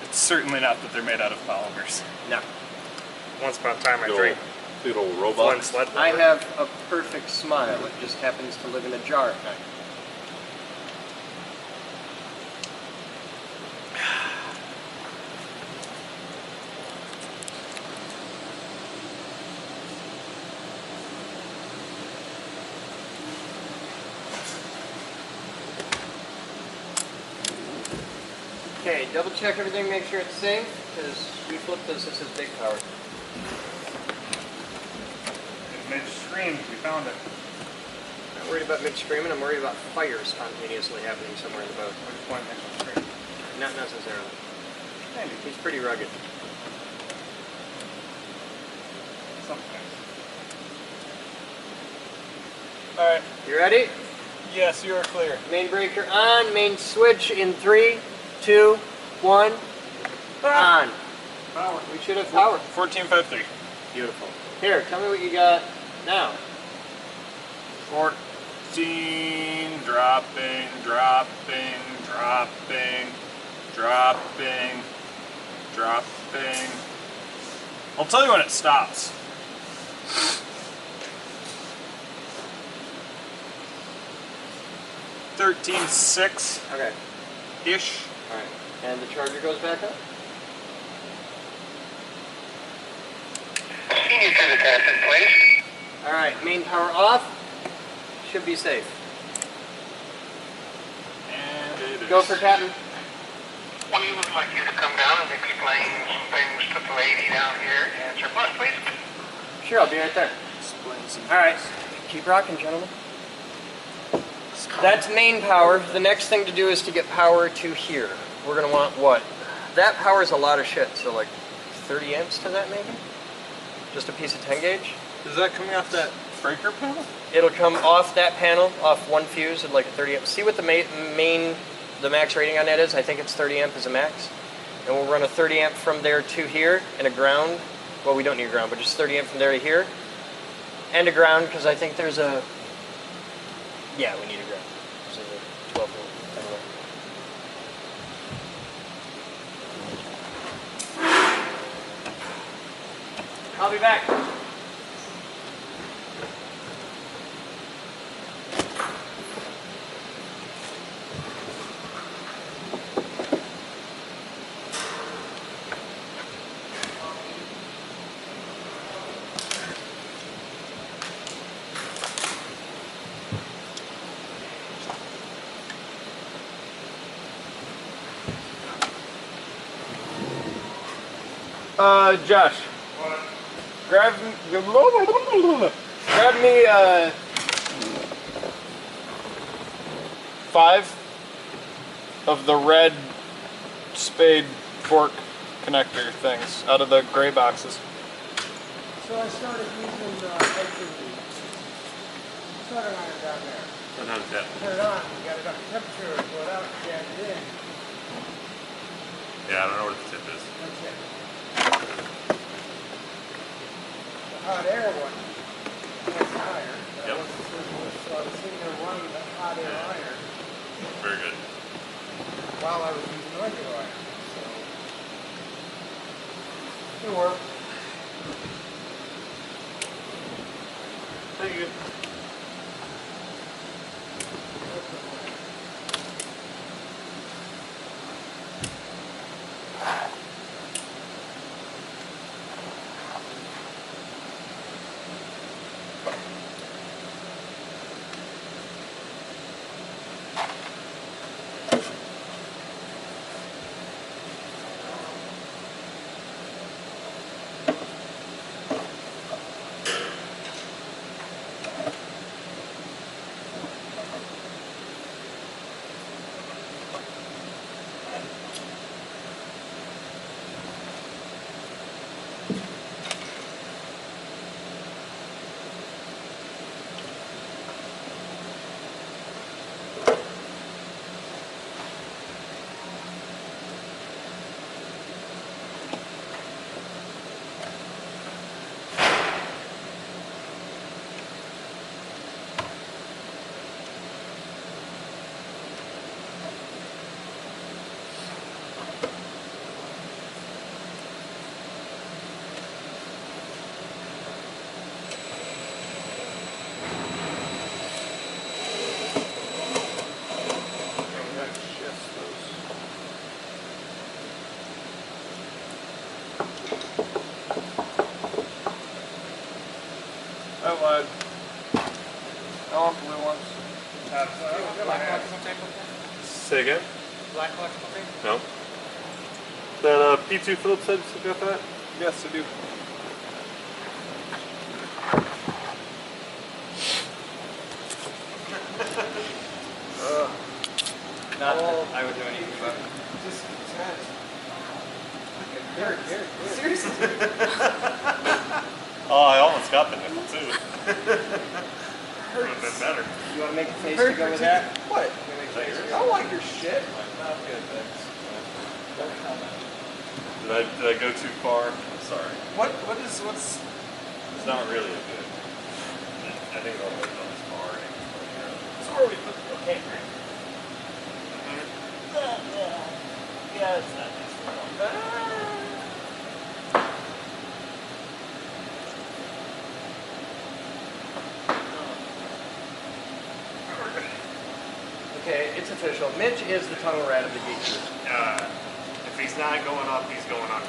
It's certainly not that they're made out of polymers. No. Once upon a time, I Big drank old- big old robot. Flint sled I water. have a perfect smile, it just happens to live in a jar at night. Okay, double check everything, make sure it's safe, because we flipped this is big power. Midge screamed, we found it. I'm not worried about Mitch screaming, I'm worried about fire spontaneously happening somewhere in the boat. Which point makes it scream? Not necessarily. Maybe. He's pretty rugged. Sometimes. Alright. You ready? Yes, you are clear. Main breaker on, main switch in 3, 2, 1, on. Power. We should have power. 1453. Beautiful. Here, tell me what you got now. 14, dropping, dropping, dropping, dropping, dropping. I'll tell you when it stops. $13.6 Okay. ish. Alright. And the charger goes back up? Continue to the captain, please. Alright, main power off. Should be safe. And it is. Go for Captain. We would like you to come down and explain some things to the lady down here. Answer bus, please. Sure, I'll be right there. Explain some Alright. Keep rocking, gentlemen. That's main power. The next thing to do is to get power to here. We're going to want what? That powers a lot of shit, so like 30 amps to that maybe? Just a piece of 10 gauge? Is that coming off that breaker panel? It'll come off that panel, off one fuse at like a 30 amp. See what the the max rating on that is? I think it's 30 amp is a max. And we'll run a 30 amp from there to here and a ground. Well, we don't need a ground, but just 30 amp from there to here. And a ground, because I think there's a... Yeah, we need a ground. So the 12 volt. I'll be back. Josh. Grab me 5 of the red spade fork connector things out of the gray boxes. So I started using Edgerly solder iron down there. And how's that? Turn it on, you got it up to temperature, pull it out, jam it in. Yeah, I don't know what the tip is. That's it. The hot air one was higher. That Yep. wasn't certain was, so I was sitting there running the hot air iron Very good. while I was using regular iron. So it worked. Thank you. I lied. I want blue ones. Say again? Black electrical tape? No. That P2 Phillips head, you got that? Yes, I do. Not that I would do anything about it. Just intense. Seriously? Oh, I almost got the nickel too. Would have been better. You want to make a face to go with that? What? I don't like your shit. Not good, thanks. Did I go too far? I'm sorry. What's It's not really a good. I think I'll put it on this bar. so where we put the okay, right? Yeah, it's not just Okay, it's official. Mitch is the tunnel rat of the geek group. If he's not going up, he's going under.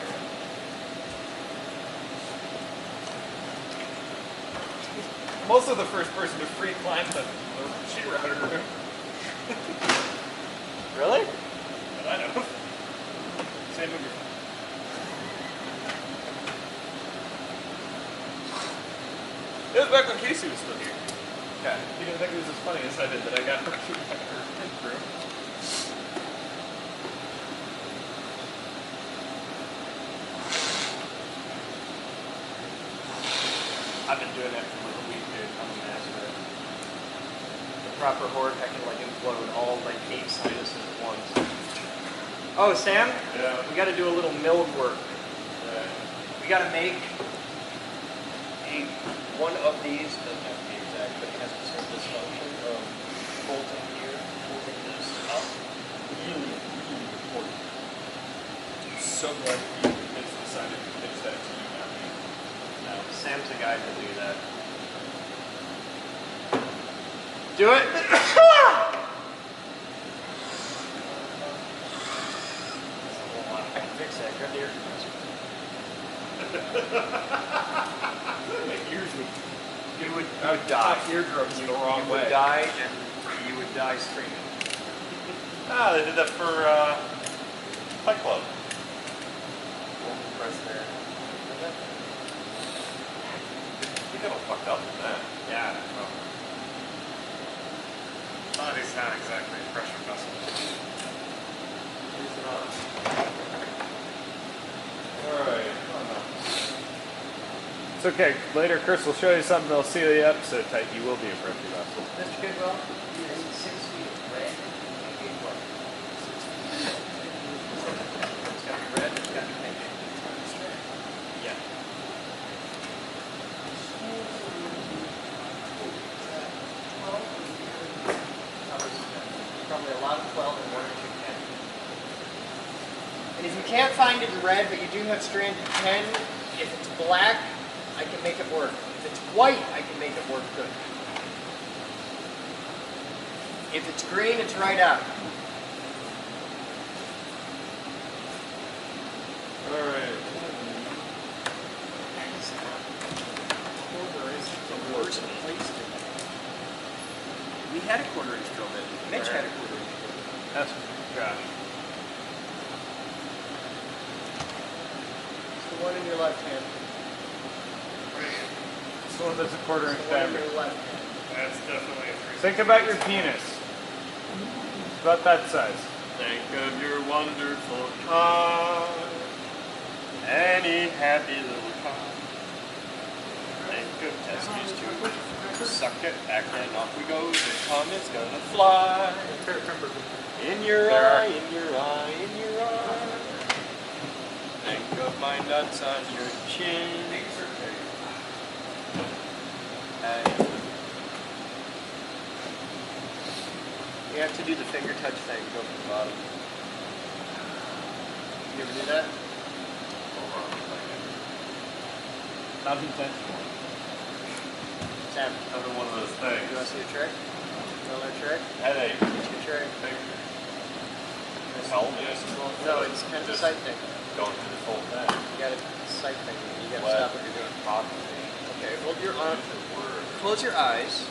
Most of the first person to free climb the sheet router room. Really? But I know. Same movie. It was back when Casey was still here. Yeah, he didn't think it was as funny as I did that I got her through. I've been doing that for like a week, dude. I'm a master. The proper horde, I can like implode all like 8 sinuses at once. Oh, Sam? Yeah. We got to do a little mill work. We got to make one of these, doesn't have to be exact, but it has to serve this function of bolting here, bolting this up. Really important. I'm so glad you decided to pitch that to you, not me. No, Sam's the guy to do that. Do it! I can fix that. Grab the air compressor. You would die. Eardrums the wrong You would way. die, and you would die screaming. Ah, they did that for Fight Club. Press there. You got all fucked up with that. Yeah. Body's not exactly a pressure vessel. Who's not? Alright. It's okay. Later, Chris will show you something that'll seal the episode tight. You will be a pressure vessel. Mr. Goodwell, you need 6 feet of red and 8 white. It's got to be red, it's got to be pink. Yeah. Probably a lot of 12 and 1 or 2 10. And if you can't find it in red, but you do have stranded 10, if it's black, I can make it work. If it's white, I can make it work good. If it's green, it's right out. Alright. We had a 1/4 inch drill bit. Mitch had a 1/4 inch drill bit. That's Josh. It's the one in your left hand. It's the one that's a 1/4 inch It's the one in diameter. your left hand. That's definitely a 3. Think about your penis. It's about that size. Think of your wonderful car. Any happy little car. Think of test used to suck it back and off we go. The comet's gonna fly. In your eye, in your eye, in your eye. Think of my nuts on your chin. And You have to do the finger touch thing. Go from the bottom. You ever do that? Not intentional. Sam, another one of those you want to things. see a trick? Another trick? Headache. What's your trick? Tell me. No, it's kind of a sight thing. Going through this whole thing. You got to sight thing. You got to What? stop what you're doing. Okay, hold your arm. Close your eyes.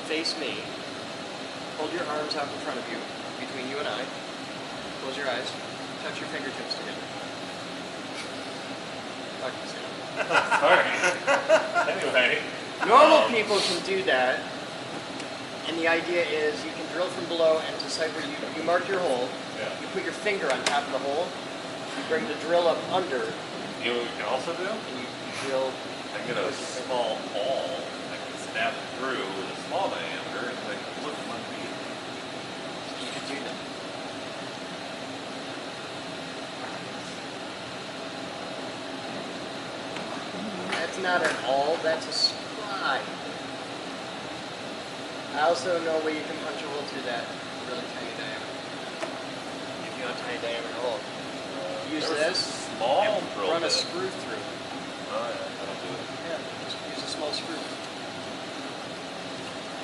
Face me. Hold your arms out in front of you, between you and I. Close your eyes. Touch your fingertips together. Talk to Sam. Sorry. Anyway. Normal people can do that, and the idea is you can drill from below and decide where you mark your hole. Yeah. You put your finger on top of the hole. You bring the drill up under, You can also do? and you drill. I get a small hole. I can snap it through with a small diameter and like flip my feet. You could do that. That's not an awl, that's a scribe. I also know where you can punch a hole through that really tiny diameter. If you want a tiny diameter hole. Use There was this a small and drill run a bit. screw through. Oh yeah, that'll do it. Yeah, just use a small screw.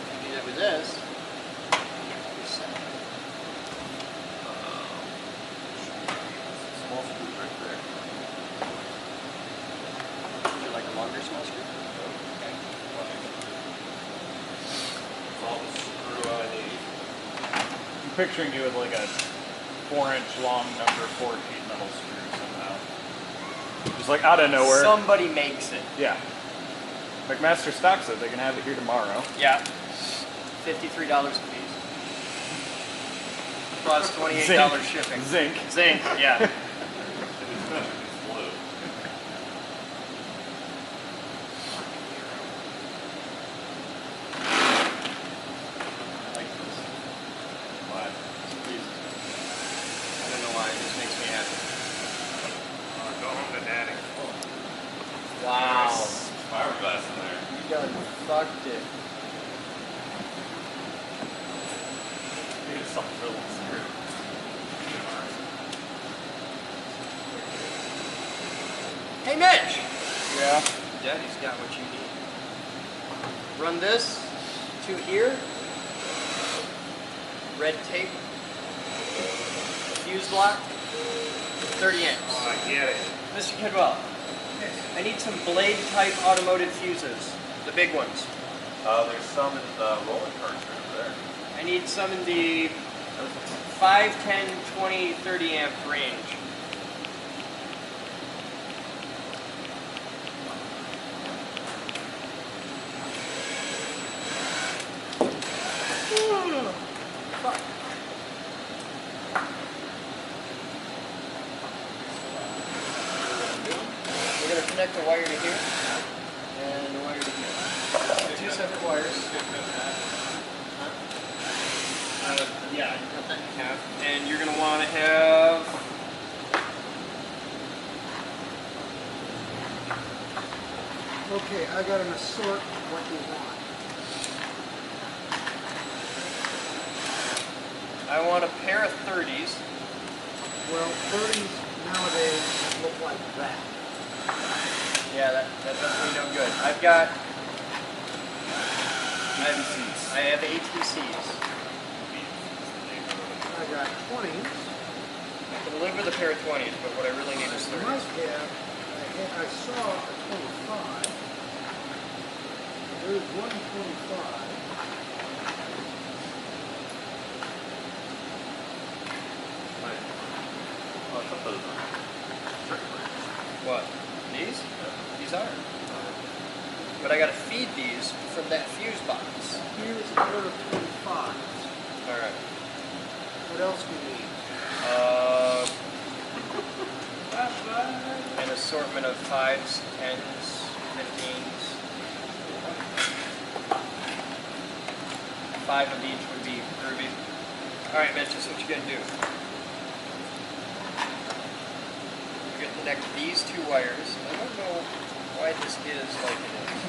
You do that with this. You're set. Small screw right there. Would you like a longer small screw? Okay. That's all the screw I need. I'm picturing you with like a 4-inch long number 4 sheet metal screw somehow. Just like out of nowhere. Somebody makes it. Yeah. McMaster stocks it. They can have it here tomorrow. Yeah. $53 a piece. Plus $28 Zinc. shipping. Zinc. Zinc, yeah. It's gonna be blue. I like this. Why? I don't know why, it just makes me happy. Go home to daddy. Wow. Fiberglass in there. You done fucked it. Need some drill and screw. Hey Mitch! Yeah. Daddy's got what you need. Run this to here. Red tape. Fuse block. 30 amps. Oh, I get it. Mr. Kidwell, I need some blade type automotive fuses. The big ones. There's some in the rolling carts over there. I need some in the 5, 10, 20, 30 amp range. Fuck. We're going to connect the wire to here. Yeah, cut that in half. And you're going to want to have... Okay, I got an assort what you want. I want a pair of 30s. Well, 30s nowadays look like that. Yeah, that does me no good. I've got... I have ATCs. I got 20s. I can live with a pair of 20s, but what I really need is I 30s. must have, I saw a 25. There's one 25. What? These? These are. But I gotta feed these from that fuse box. Here's a pair of 25s. Alright. What else do you need? An assortment of 5s, 10s, 15s. 5 of each would be groovy. Alright, Mitch, this is what you're gonna do. You're gonna connect these two wires. I don't know why this is like it is.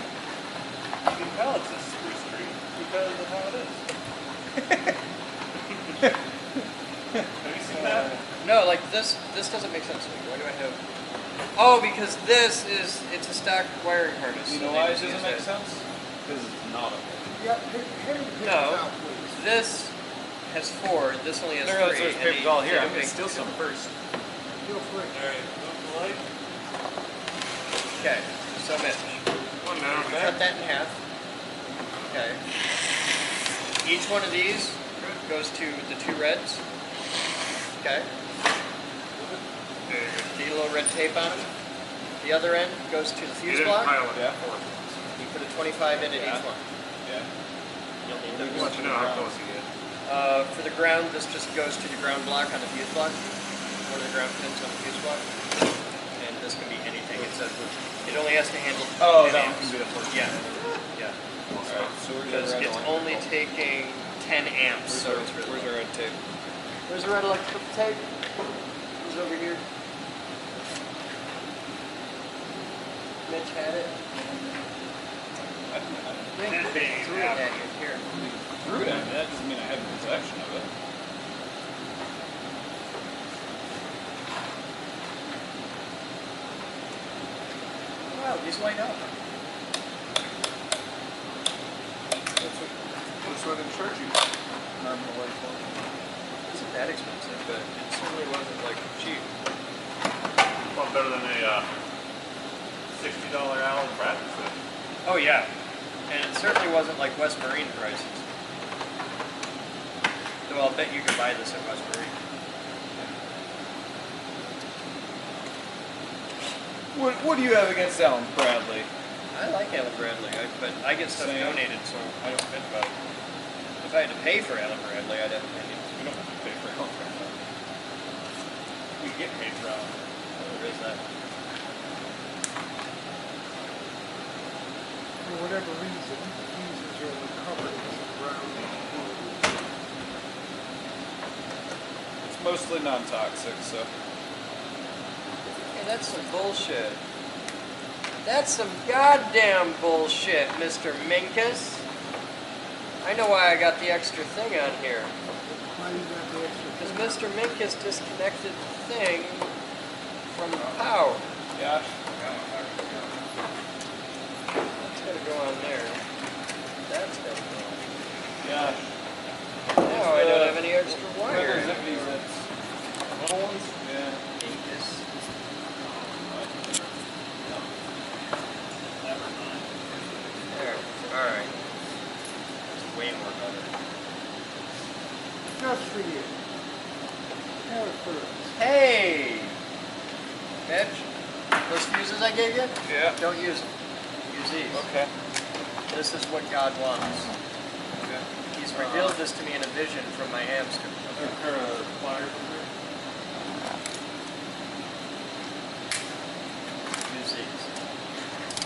You can tell it's a spruce tree because of how it is. Have you seen that? No, like this doesn't make sense to me. Why do I have... Oh, because this is, it's a stock wiring harness. You so know they why it just doesn't use make that. sense? Because it's not a Yep, have him pick it No, out, please. this has 4, this only has I 3. didn't realize there's and papers they- all here. they I'm don't gonna make- steal some first. Feel free. Alright, go for light. Okay, so Mitch, One now. cut that in half. Okay. Each one of these goes to the 2 reds. Okay. See a little red tape on them. The other end goes to the You fuse didn't block. pile it. Yeah. You put a 25 in at Yeah. each one. Yeah. You'll need I those. want to know how close you get. For the ground, this just goes to the ground block on the fuse block. One of the ground pins on the fuse block. And this can be anything. It says it only has to handle. Oh, 10 that one amps. can be a 14. Yeah. Yeah. Alright, so where's Because our red it's one? only taking 10 amps. So it's really Where's our red tape? Where's the red electrical tape? Who's over here? Mitch had it. Threw it at you. Here. Threw it at me. That doesn't mean I have possession of it. Wow, these light up. That's what I'm charging. Normal light bulb. It isn't that expensive, but it certainly wasn't like cheap. Well, better than a $60 Allen Bradley switch. Oh yeah, and it certainly wasn't like West Marine prices. Though I'll bet you can buy this at West Marine. What do you have against Alan Bradley? I like Allen Bradley, but I get stuff Same. donated, so I don't think about it. If I had to pay for Allen Bradley, I'd have to pay. We don't have to pay for Alan Bradley. We get paid for Alan Bradley. There is that. For whatever reason, the fuses are only covered in some brown glue. It's mostly non-toxic, so. Hey, that's some bullshit. That's some goddamn bullshit, Mr. Minkus. I know why I got the extra thing on here. Why you got the extra Because thing? Mr. Minkus disconnected the thing from the power. Yeah. That's gotta go on there. That's gotta go on. Yeah. Now I don't have any extra What are wire. those zippity zips? Little ones? Yeah. Minkus. There. Alright. It's way more better. Just for you. Pair of 30s. Hey! Mitch, those fuses I gave you? Yeah. Don't use them. Use these. Okay. This is what God wants. Okay. He's revealed this to me in a vision from my hamster. Are there pliers in there? Use these.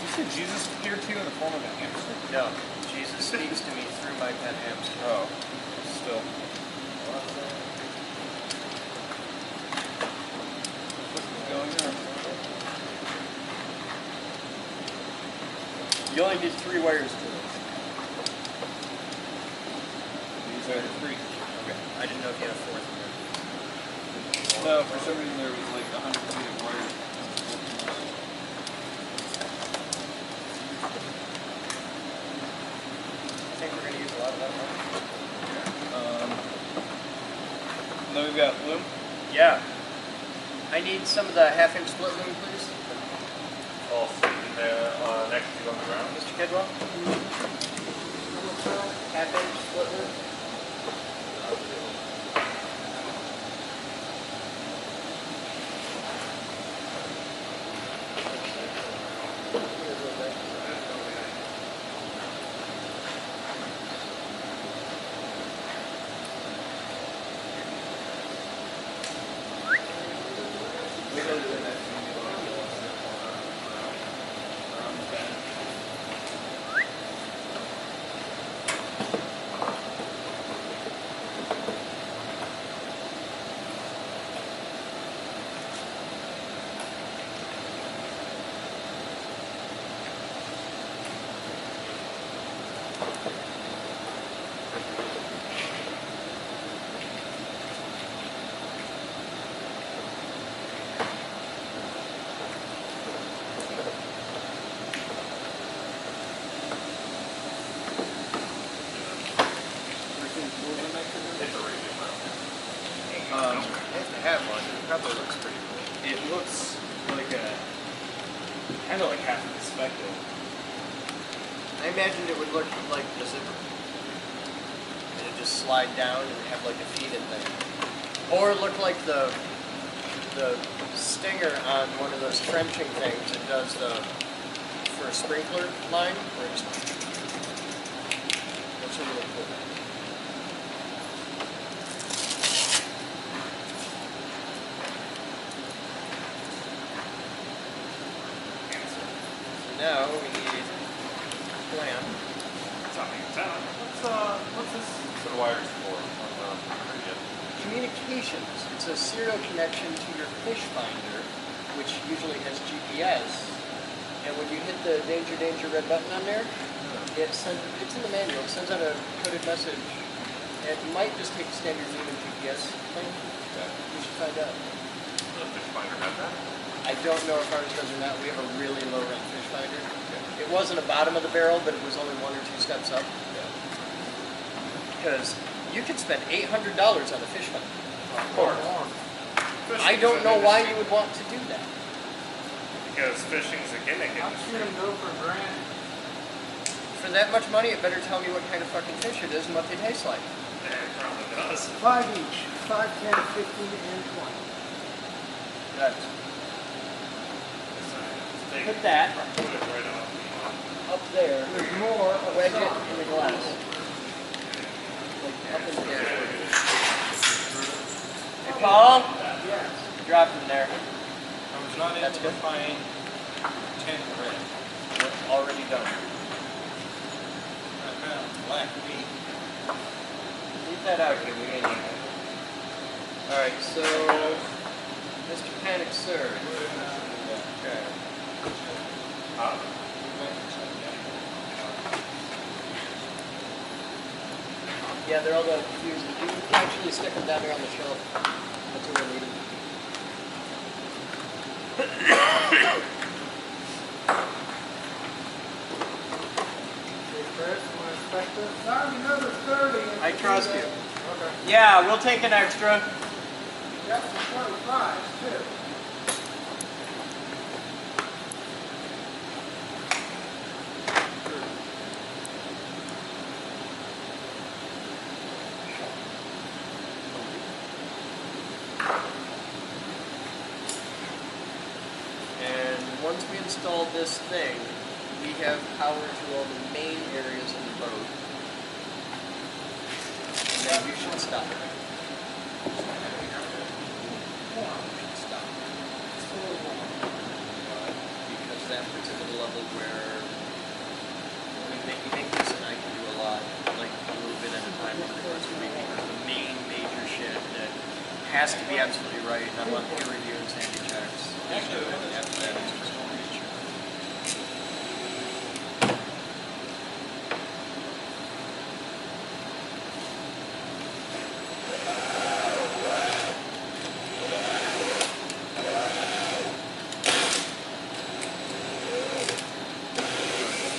You said Jesus appeared to you in the form of a hamster? No, Jesus speaks to me through my pet hamster. Oh, still. Going there. You only need 3 wires to this. These are the 3. Okay. I didn't know if you had a 4th in there. No, for some reason there was like 100 feet of wire. I think we're going to use a lot of that one. Then we've got loom. Yeah. I need some of the 1/2-inch split loom, please. All next to you on the ground. Mr. Kidwell? 1/2-inch split loom? Probably looks pretty cool. It looks like a kind of like half a perspective. I imagined it would look like the zipper. And it'd just slide down and have like a feed-in thing. Or look like the stinger on one of those trenching things that does the, for a sprinkler line, where it's, that's really cool. Now we need a plan. What's this set of wires for? Communications. It's a serial connection to your fish finder, which usually has GPS. And when you hit the danger, danger red button on there, it's in the manual. It sends out a coded message. And it might just take a standard human GPS thing. You should find out. The fish finder has that? I don't know if ours does or not. We have a really low rent fish finder. It wasn't the bottom of the barrel, but it was only 1 or 2 steps up. Because you could spend $800 on a fish finder. Of course. I don't know why you would want to do that. Because fishing's a gimmick industry. Go for a grand. For that much money, it better tell me what kind of fucking fish it is and what they taste like. Yeah, it probably does. 5 each. 5, 10, 15, and 20. That's Take put that put it right off. up there. There's more. Wedge it in the glass. Like up in the air. Hey, Paul. Yes. Drop him there. I was not That's able to good. find 10 red. We're already done. I found black meat. Leave that out here. We ain't need it. All right. So, Mr. Panic Sir. Okay. Yeah, they're all the fuses. You can actually stick them down there on the shelf. That's what we need. I trust you. Okay. Yeah, we'll take an extra. Got some 25s too. And once we install this thing, we have power to all the main areas of the boat. And then you should stop. You should stop. Because that puts it at a level where we make this and I can do a lot has to be absolutely right, and I want peer review and sanity checks. After that, it's just reach.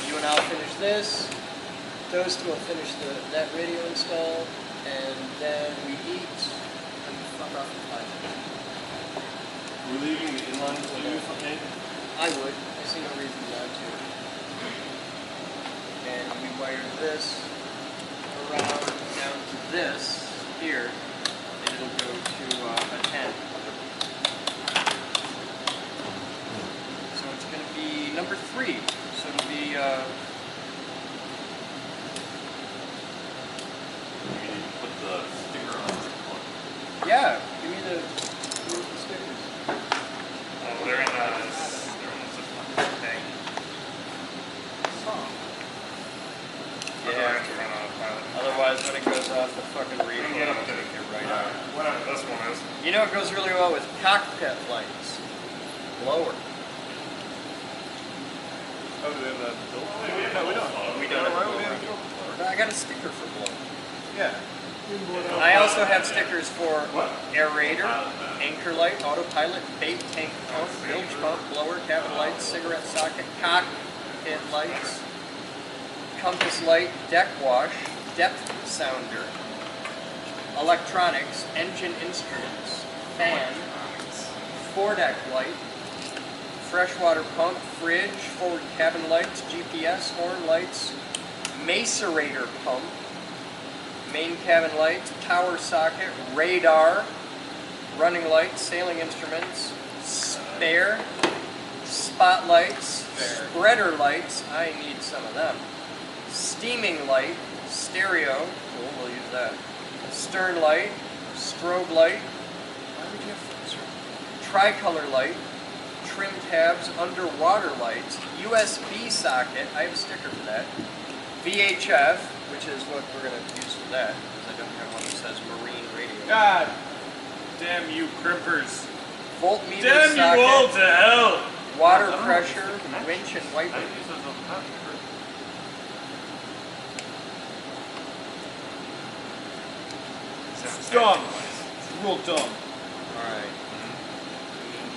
You and I'll finish this. Those two will finish that radio install, and then we eat and fuck off in 5 minutes. We're leaving the inline to do something? I would. I see no reason not to. And we wire this around down to this here, and it'll go to a 10. So it's going to be number 3. So it'll be Put the sticker on this one. yeah. Give me the stickers. Oh, they're in a zip thing. Yeah. Otherwise, when it goes off the fucking reef, Get up it'll to take it right out. Whatever this one is. You know, it goes really well with cockpit lights. Blower. Oh, do we have a built? No, we don't. We don't Why have would we a have a built? I got a sticker for blower. Yeah. I also have stickers for aerator, anchor light, autopilot, bait tank pump, bilge pump, blower, cabin lights, cigarette socket, cockpit lights, compass light, deck wash, depth sounder, electronics, engine instruments, fan, foredeck light, freshwater pump, fridge, forward cabin lights, GPS, horn lights, macerator pump, main cabin lights, power socket, radar, running lights, sailing instruments, spare, spotlights, spreader lights, I need some of them, steaming light, stereo, cool, we'll use that, stern light, strobe light, why would you have tricolor light, trim tabs, underwater lights, USB socket, I have a sticker for that, VHF, which is what we're going to use for that, because I don't have one that says marine radio. God damn you crimpers. Voltmeter Damn socket, you all to hell. water pressure, winch and wiper. It's dumb. It's real dumb. Alright.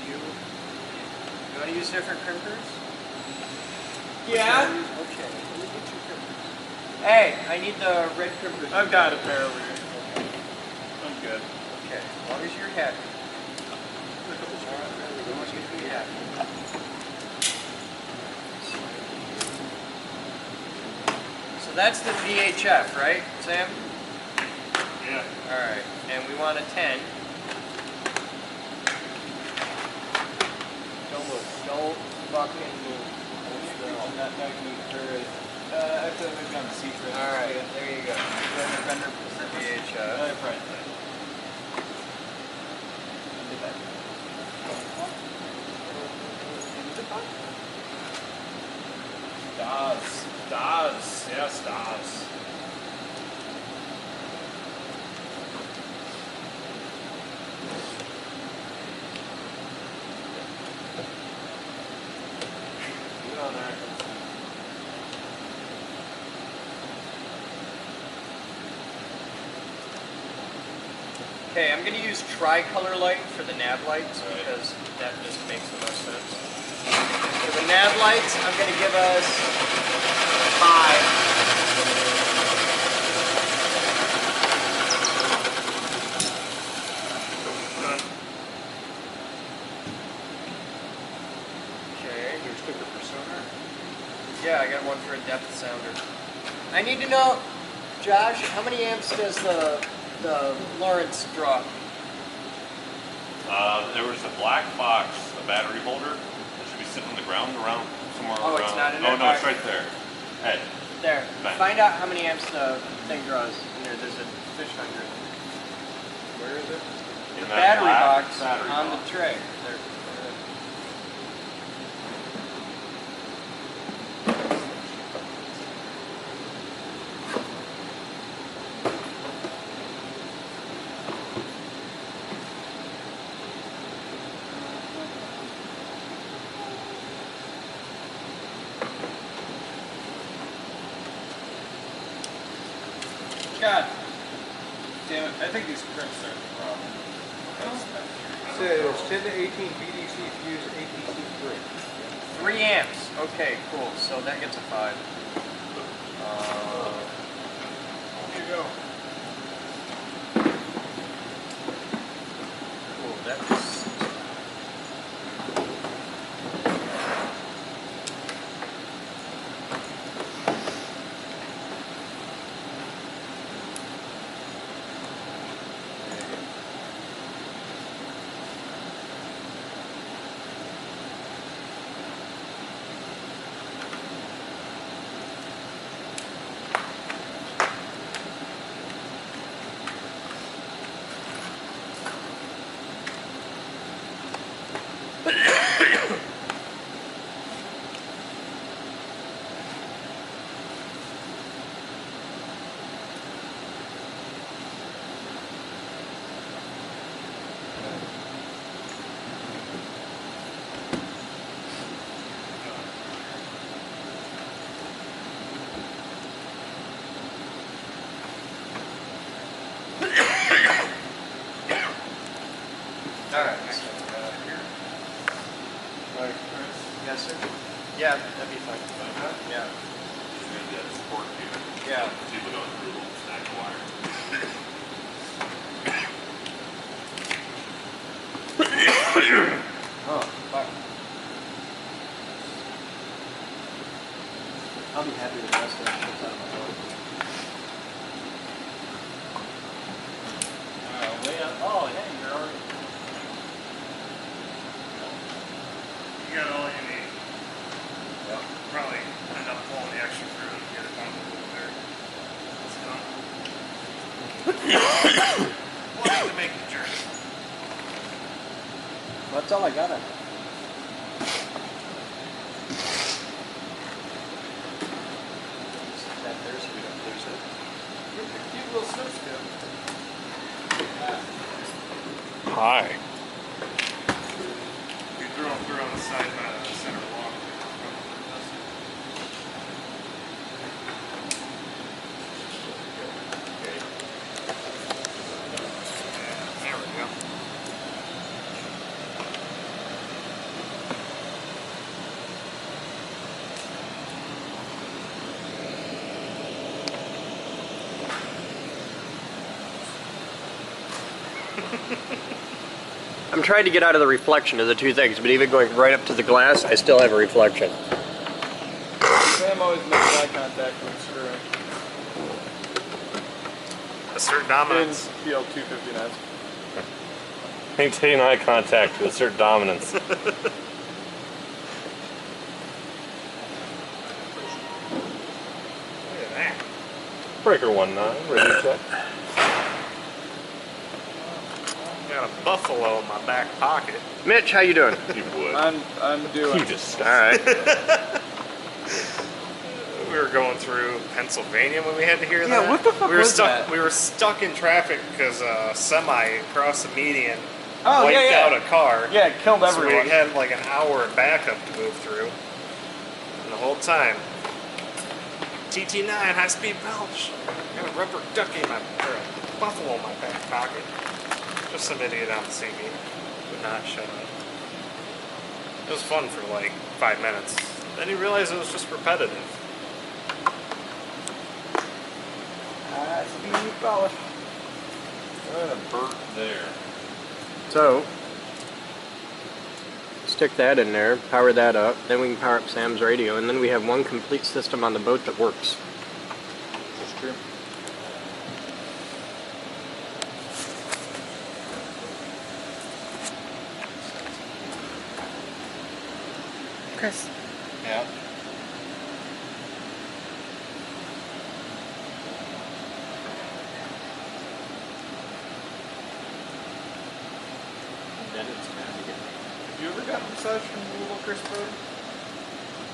You want to use different crimpers? Yeah? Okay, let me get your crimpers. Hey, I need the red crimpers. I've got a pair over here. I'm good. Okay, as long as you're happy. I want you to be happy. So that's the VHF, right, Sam? Yeah. Alright, and we want a 10. Don't move. Don't fucking move. Not actually, maybe on the seat for Alright, there you go. Vendor puts the VHF. Right. Das. Yes, das. Get on there. Okay, I'm going to use tricolor light for the nav lights because that just makes the most sense. For the nav lights, I'm going to give us 5. Okay. Your sticker for sonar? Yeah, I got one for a depth sounder. I need to know, Josh, how many amps does the Lawrence draw? There was a black box, a battery holder. It should be sitting on the ground around somewhere Oh, around. it's not in Oh there? no, it's right there. Hey. There. Back. Find out how many amps the thing draws. In there, there's a fish under it. Where is it? The In that battery black box battery on box. the tray. There. God damn it! I think these crimps are the problem. Says 10 to 18 BDC fuse ATC 3. 3 amps. Okay, cool. So that gets a 5. Here you go. Cool. That's. Yes, sir. Yeah, that'd be fine. Yeah. Yeah. Oh, fuck. I'll be happy with the rest of that shit's out of my door. Way up. Oh, hey, you're already. You got all you need. Yeah. Probably end up pulling the extra through and get it done a little there. It's done. Wanting to make the journey. That's all I got. That there so we don't lose it. Cute little snowskin. Hi. You throw them through on the side by the center wall. There we go. I'm trying to get out of the reflection of the two things, but even going right up to the glass, I still have a reflection. Sam always makes eye contact when screwing. Assert In dominance. PL 259. Maintain eye contact to assert dominance. Look at that. Breaker 1-9, ready check. Got a buffalo in my back pocket. Mitch, how you doing? You would. I'm doing. You just All right. We were going through Pennsylvania when we had to hear that. Yeah, what the fuck we were was stuck. that? We were stuck in traffic because a semi across the median Oh, wiped yeah, yeah. out a car. Yeah, it killed So everyone. we had like an hour of backup to move through. And the whole time, TT9 high speed belch. Got a rubber ducky in my, or a buffalo in my back pocket. Just some idiot on the CV would not shut up. It was fun for like 5 minutes. Then he realized it was just repetitive. Speedy polish. Got a burp there. So, stick that in there, power that up, then we can power up Sam's radio, and then we have one complete system on the boat that works. That's true. Chris. Yeah. Have you ever gotten a massage from the little Chris Boden?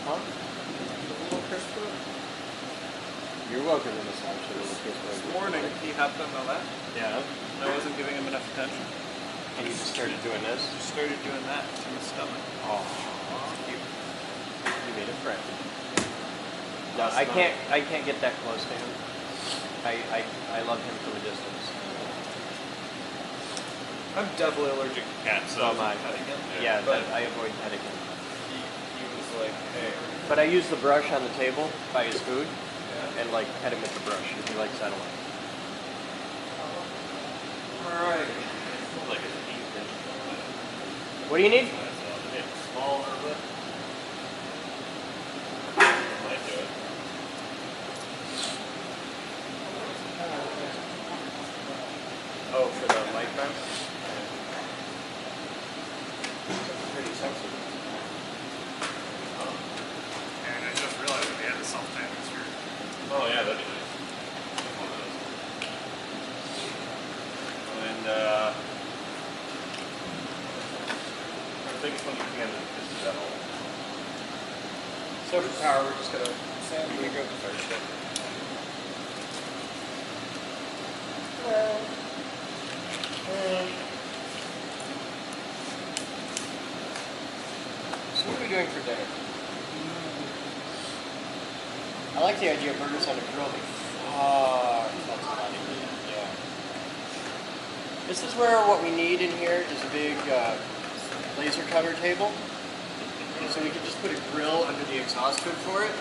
Huh? The little Chris Boden? You're welcome to massage the little This morning he hopped on my lap. Yeah. I wasn't giving him enough attention. And you just started doing this? Just started doing that to his stomach. Oh, you made a friend. No, I can't get that close to him. I love him from a distance. I'm definitely allergic to cats, so am I. petting him. Yeah, but I avoid petting him. he was like, hey. But I use the brush on the table by his food, and like pet him with the brush, and he likes that a lot. Alright. Like a deep dish. What do you need? Small or what? Might do it. Oh, for the mic mount? Pretty sexy. And I just realized we had a self-tapping screw. Oh yeah, that'd be nice. One of those. And the biggest one you can is that hole. So for power, we're just gonna Sam, you go first. So what are we doing for dinner? I like the idea of burgers on a grill, but that's a lot of heat. Yeah. This is where what we need in here is a big laser cutter table. So we can just put a grill under the exhaust hood for it.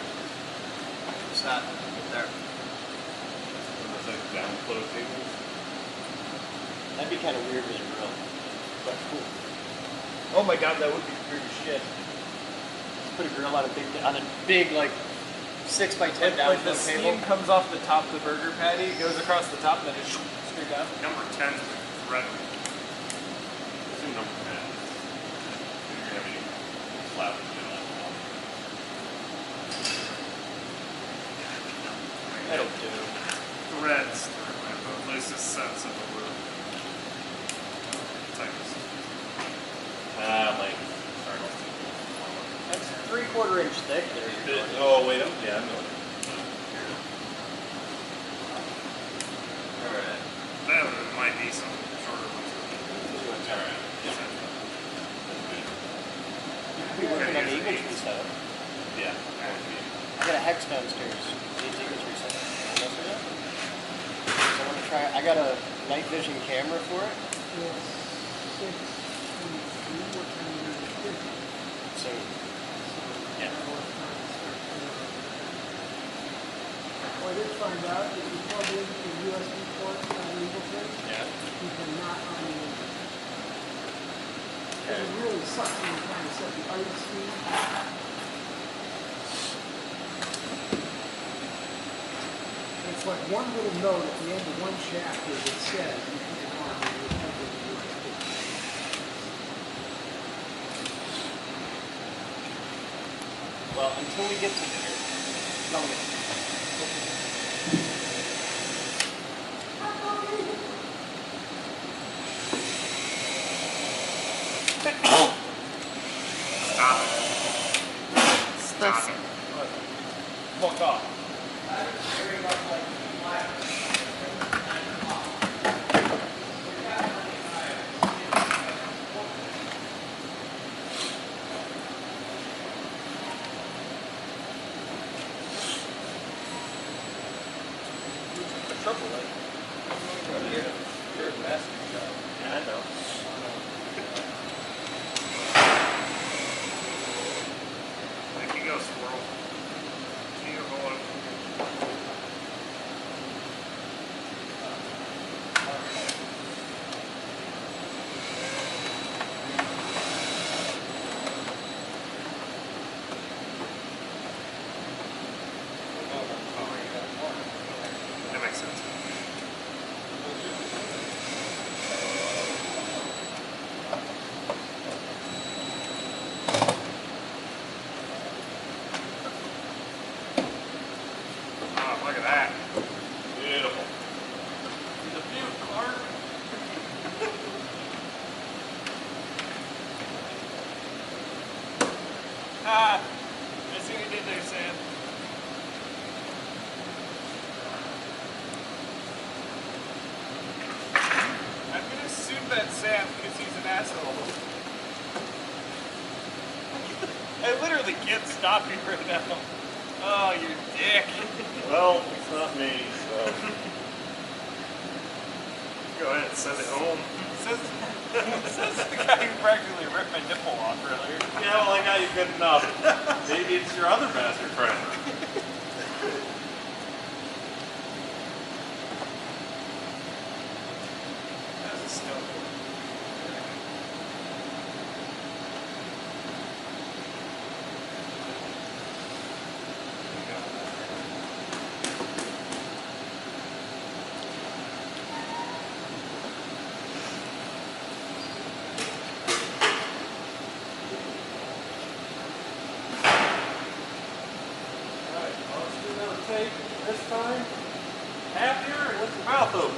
What's that? Right there. It's like downflow tables. That'd be kind of weird with a grill, but cool. Oh my god, that would be weird as shit. Just put a grill on a big like 6x10 Like the downflow steam table. comes off the top of the burger patty, goes across the top, and then just straight down. Number 10 is red. Assume number 10. You're gonna be flat. That'll do. Threads through it, but at least a sense of the loop. Tightness. Like, sorry, That's 3/4 inch thick there. oh, wait, yeah, I'm going. Alright. That might be some shorter ones. Alright. We're working on the Eagles reset. Yeah. I got a hex downstairs. Needs Eagles reset. Wanna mess with that? So I want to try. I got a night vision camera for it. So yeah. Well, I did find out that you plug in the USB port on the Eagle thing, Yeah. you cannot on the Eagle. It really sucks when you're trying to set the idle speed. It's like one little note at the end of one shaft here that says you put it on and you plug in the USB. Well, until we get to dinner, tell me. Stop it. Stop it. Fuck off. Trouble, right? You're a master job. Yeah, I know. There you go, squirrel. See you going. That makes sense. Oh, look at that. Beautiful. The view, Clark. Ah, I see what you did there, Sam. I'm gonna assume that's Sam because he's an asshole. I literally can't stop you right now. Oh, you dick. Well, it's not me, so. Go ahead, send it home. Says the guy who practically ripped my nipple off earlier. Yeah, well, I got you good enough. Maybe it's your other bastard friend. That's a stone. Take this time, happier, and with your mouth open.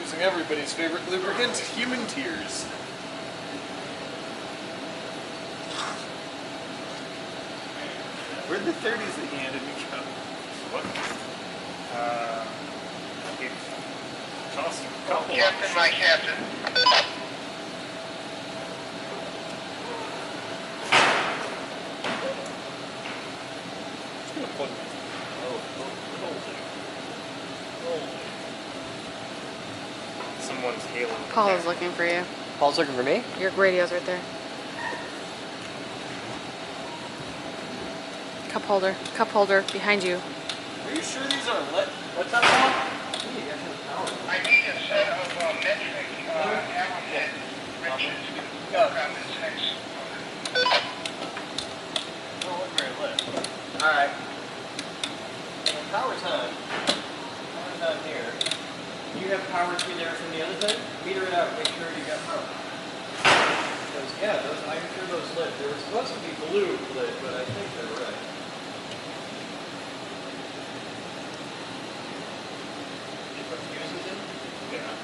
Using everybody's favorite lubricant, human tears. Where'd the 30s that you handed me go? What? He tossed a couple. Captain, my captain. Just gonna put. Someone's healing. Paul is looking for you. Paul's looking for me? Your radio's right there. Cup holder behind you. Are you sure these are lit? What's up, Paul? I need a set of metric Allen head wrenches to work on this next. Don't look very lit. Alright. The power's on. Power's on here. You have power through there from the other thing? Meter it out, make sure you got power. Because, yeah, I'm sure those lit. They were supposed to be blue lit, but I think they're red. You put fuses in? Yeah.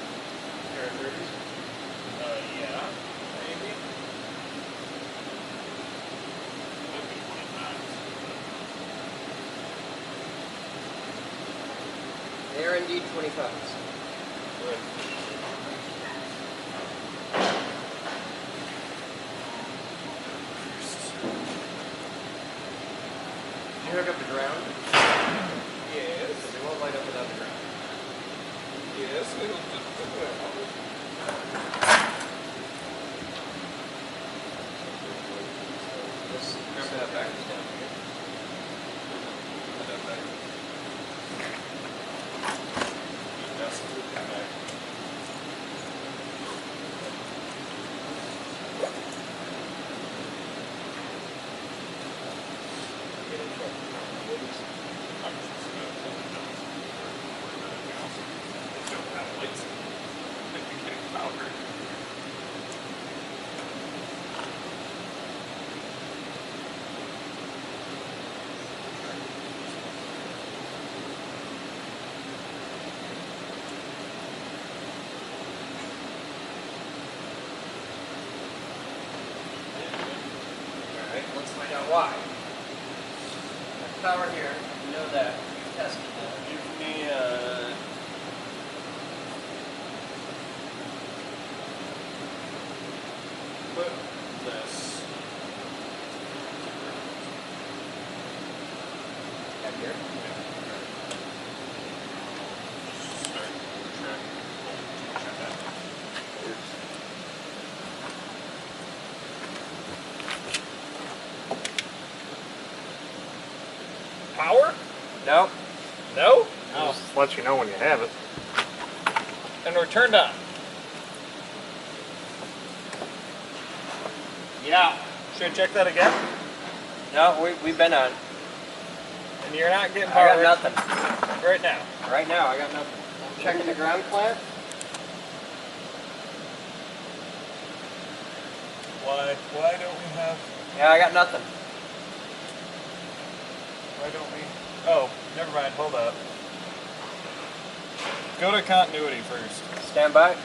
Pair of 30s? Yeah. Maybe. Could be 25s. They are indeed 25s. Did you hook up the ground? Yes. Because it won't light up without the ground. Yes, it'll just Let's grab that back down here. put that back. That's the back. Get in trouble. Ladies. I'm just gonna pull it down. They don't have lights. They'd be getting power. Alright, let's find out why. There's power here, we know that. We've tested that. Give me put this. Back here. Start track. Check that. Power? No. No? I'll just let you know when you have it. And we're turned on. Yeah. Should I check that again? No, we've been on. And you're not getting I power got nothing. right now. Right now, I got nothing. I'm checking the ground clamp. Why don't we have? Yeah, I got nothing. Why don't we? Oh, never mind. Hold up. Go to continuity first. Stand by.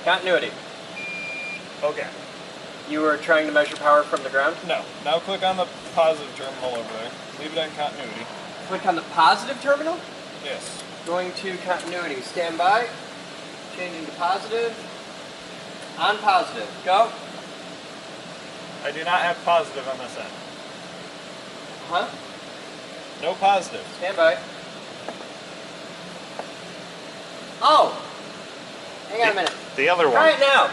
Continuity. Okay. You were trying to measure power from the ground? No. Now click on the positive terminal over there. Leave it on continuity. Click on the positive terminal? Yes. Going to continuity. Stand by. Changing to positive. On positive. Go. I do not have positive on this end. Huh? No positive. Stand by. Oh! Hang on a minute. The other Try one. it now.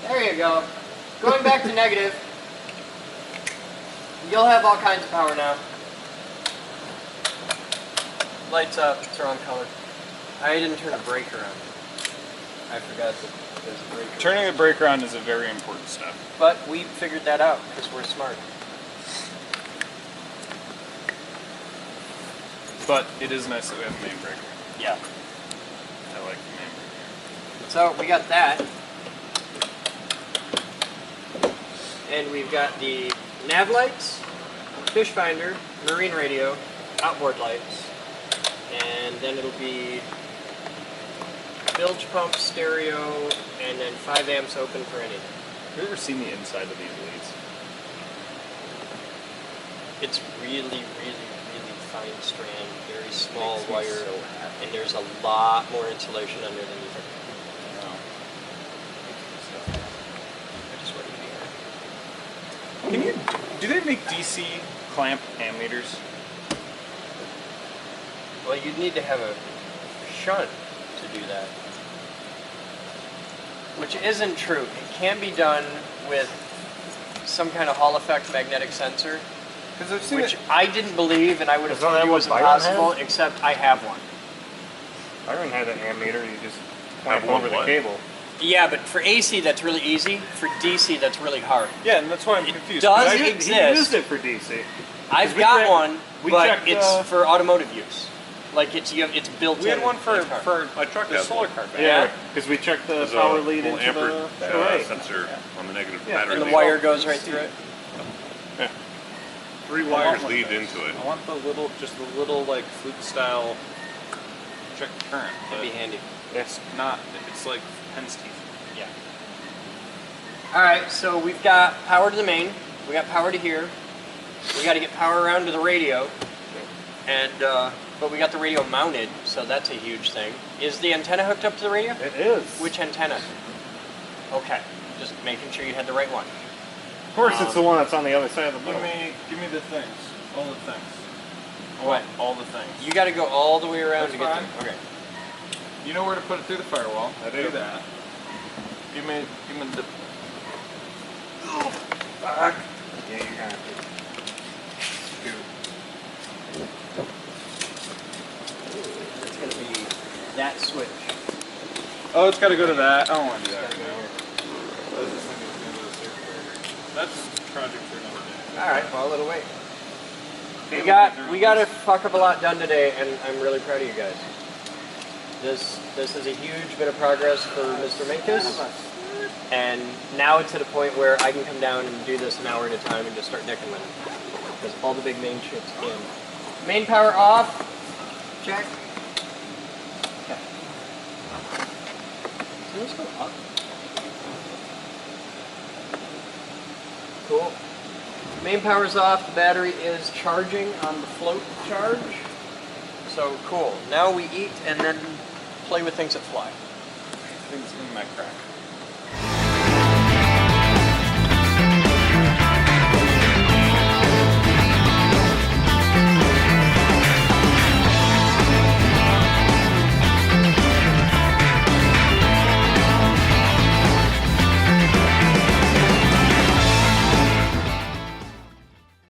There you go. Going back to negative. You'll have all kinds of power now. Lights up. It's the wrong color. I didn't turn a breaker on. I forgot that there's a breaker. Turning the breaker on is a very important step. But we figured that out because we're smart. But it is nice that we have the main breaker. Yeah. I like the main breaker. So we got that. And we've got the nav lights, fish finder, marine radio, outboard lights, and then it'll be bilge pump, stereo, and then 5 amps open for anything. Have you ever seen the inside of these leads? It's really, really, really fine strand, very small Makes me wire, so happy. and there's a lot more insulation under than you think. I just want you to be happy. Can you? Do they make DC clamp ammeters? Well, you'd need to have a shunt to do that. Which isn't true. It can be done with some kind of Hall effect magnetic sensor, Because I've seen which it. I didn't believe, and I would have Isn't told that you what was Byron impossible, had? except I have one. Byron had an ammeter. You just clamp Have one over the what? cable. Yeah, but for AC that's really easy. For DC that's really hard. Yeah, and that's why I'm confused. does 'cause I He did- exist. used it for DC. I've we got checked- one, we but checked, it's for automotive use. Like it's built in. We had one for the car. My truck the has solar one. car. Yeah, because we checked the There's power a lead little into amper the array. sensor on the negative Yeah, battery. And the lead. wire goes right through it. 3 I wires want one of lead those. into it. I want the little, just the little like fluke style check current. But That'd be handy. it's not. It's like hen's teeth. Yeah. All right, so we've got power to the main. We got power to here. We got to get power around to the radio, and but we got the radio mounted, so that's a huge thing. Is the antenna hooked up to the radio? It is. Which antenna? Okay, just making sure you had the right one. Of course, it's the one that's on the other side of the boat. Give me the things. All the things. What? All the things. You got to go all the way around That's to get fine. them. Okay. You know where to put it through the firewall. I do. that. Give me the. Yeah, you're gonna have to. It's going to be that switch. Oh, it's got to go to that. I don't want to do that. Gotta go here. I was just thinking it's going to go to the circuit breaker. That's project for another day. All right, well, it'll wait. We got a fuck of a lot done today, and I'm really proud of you guys. This is a huge bit of progress for Mr. Minkus, and now it's at a point where I can come down and do this an hour at a time and just start nicking with it, because all the big main shit's in. Main power off. Check. Okay. So let's go up. Cool. Main power's off, the battery is charging on the float charge. So cool. Now we eat and then play with things that fly. I think it's in my crack.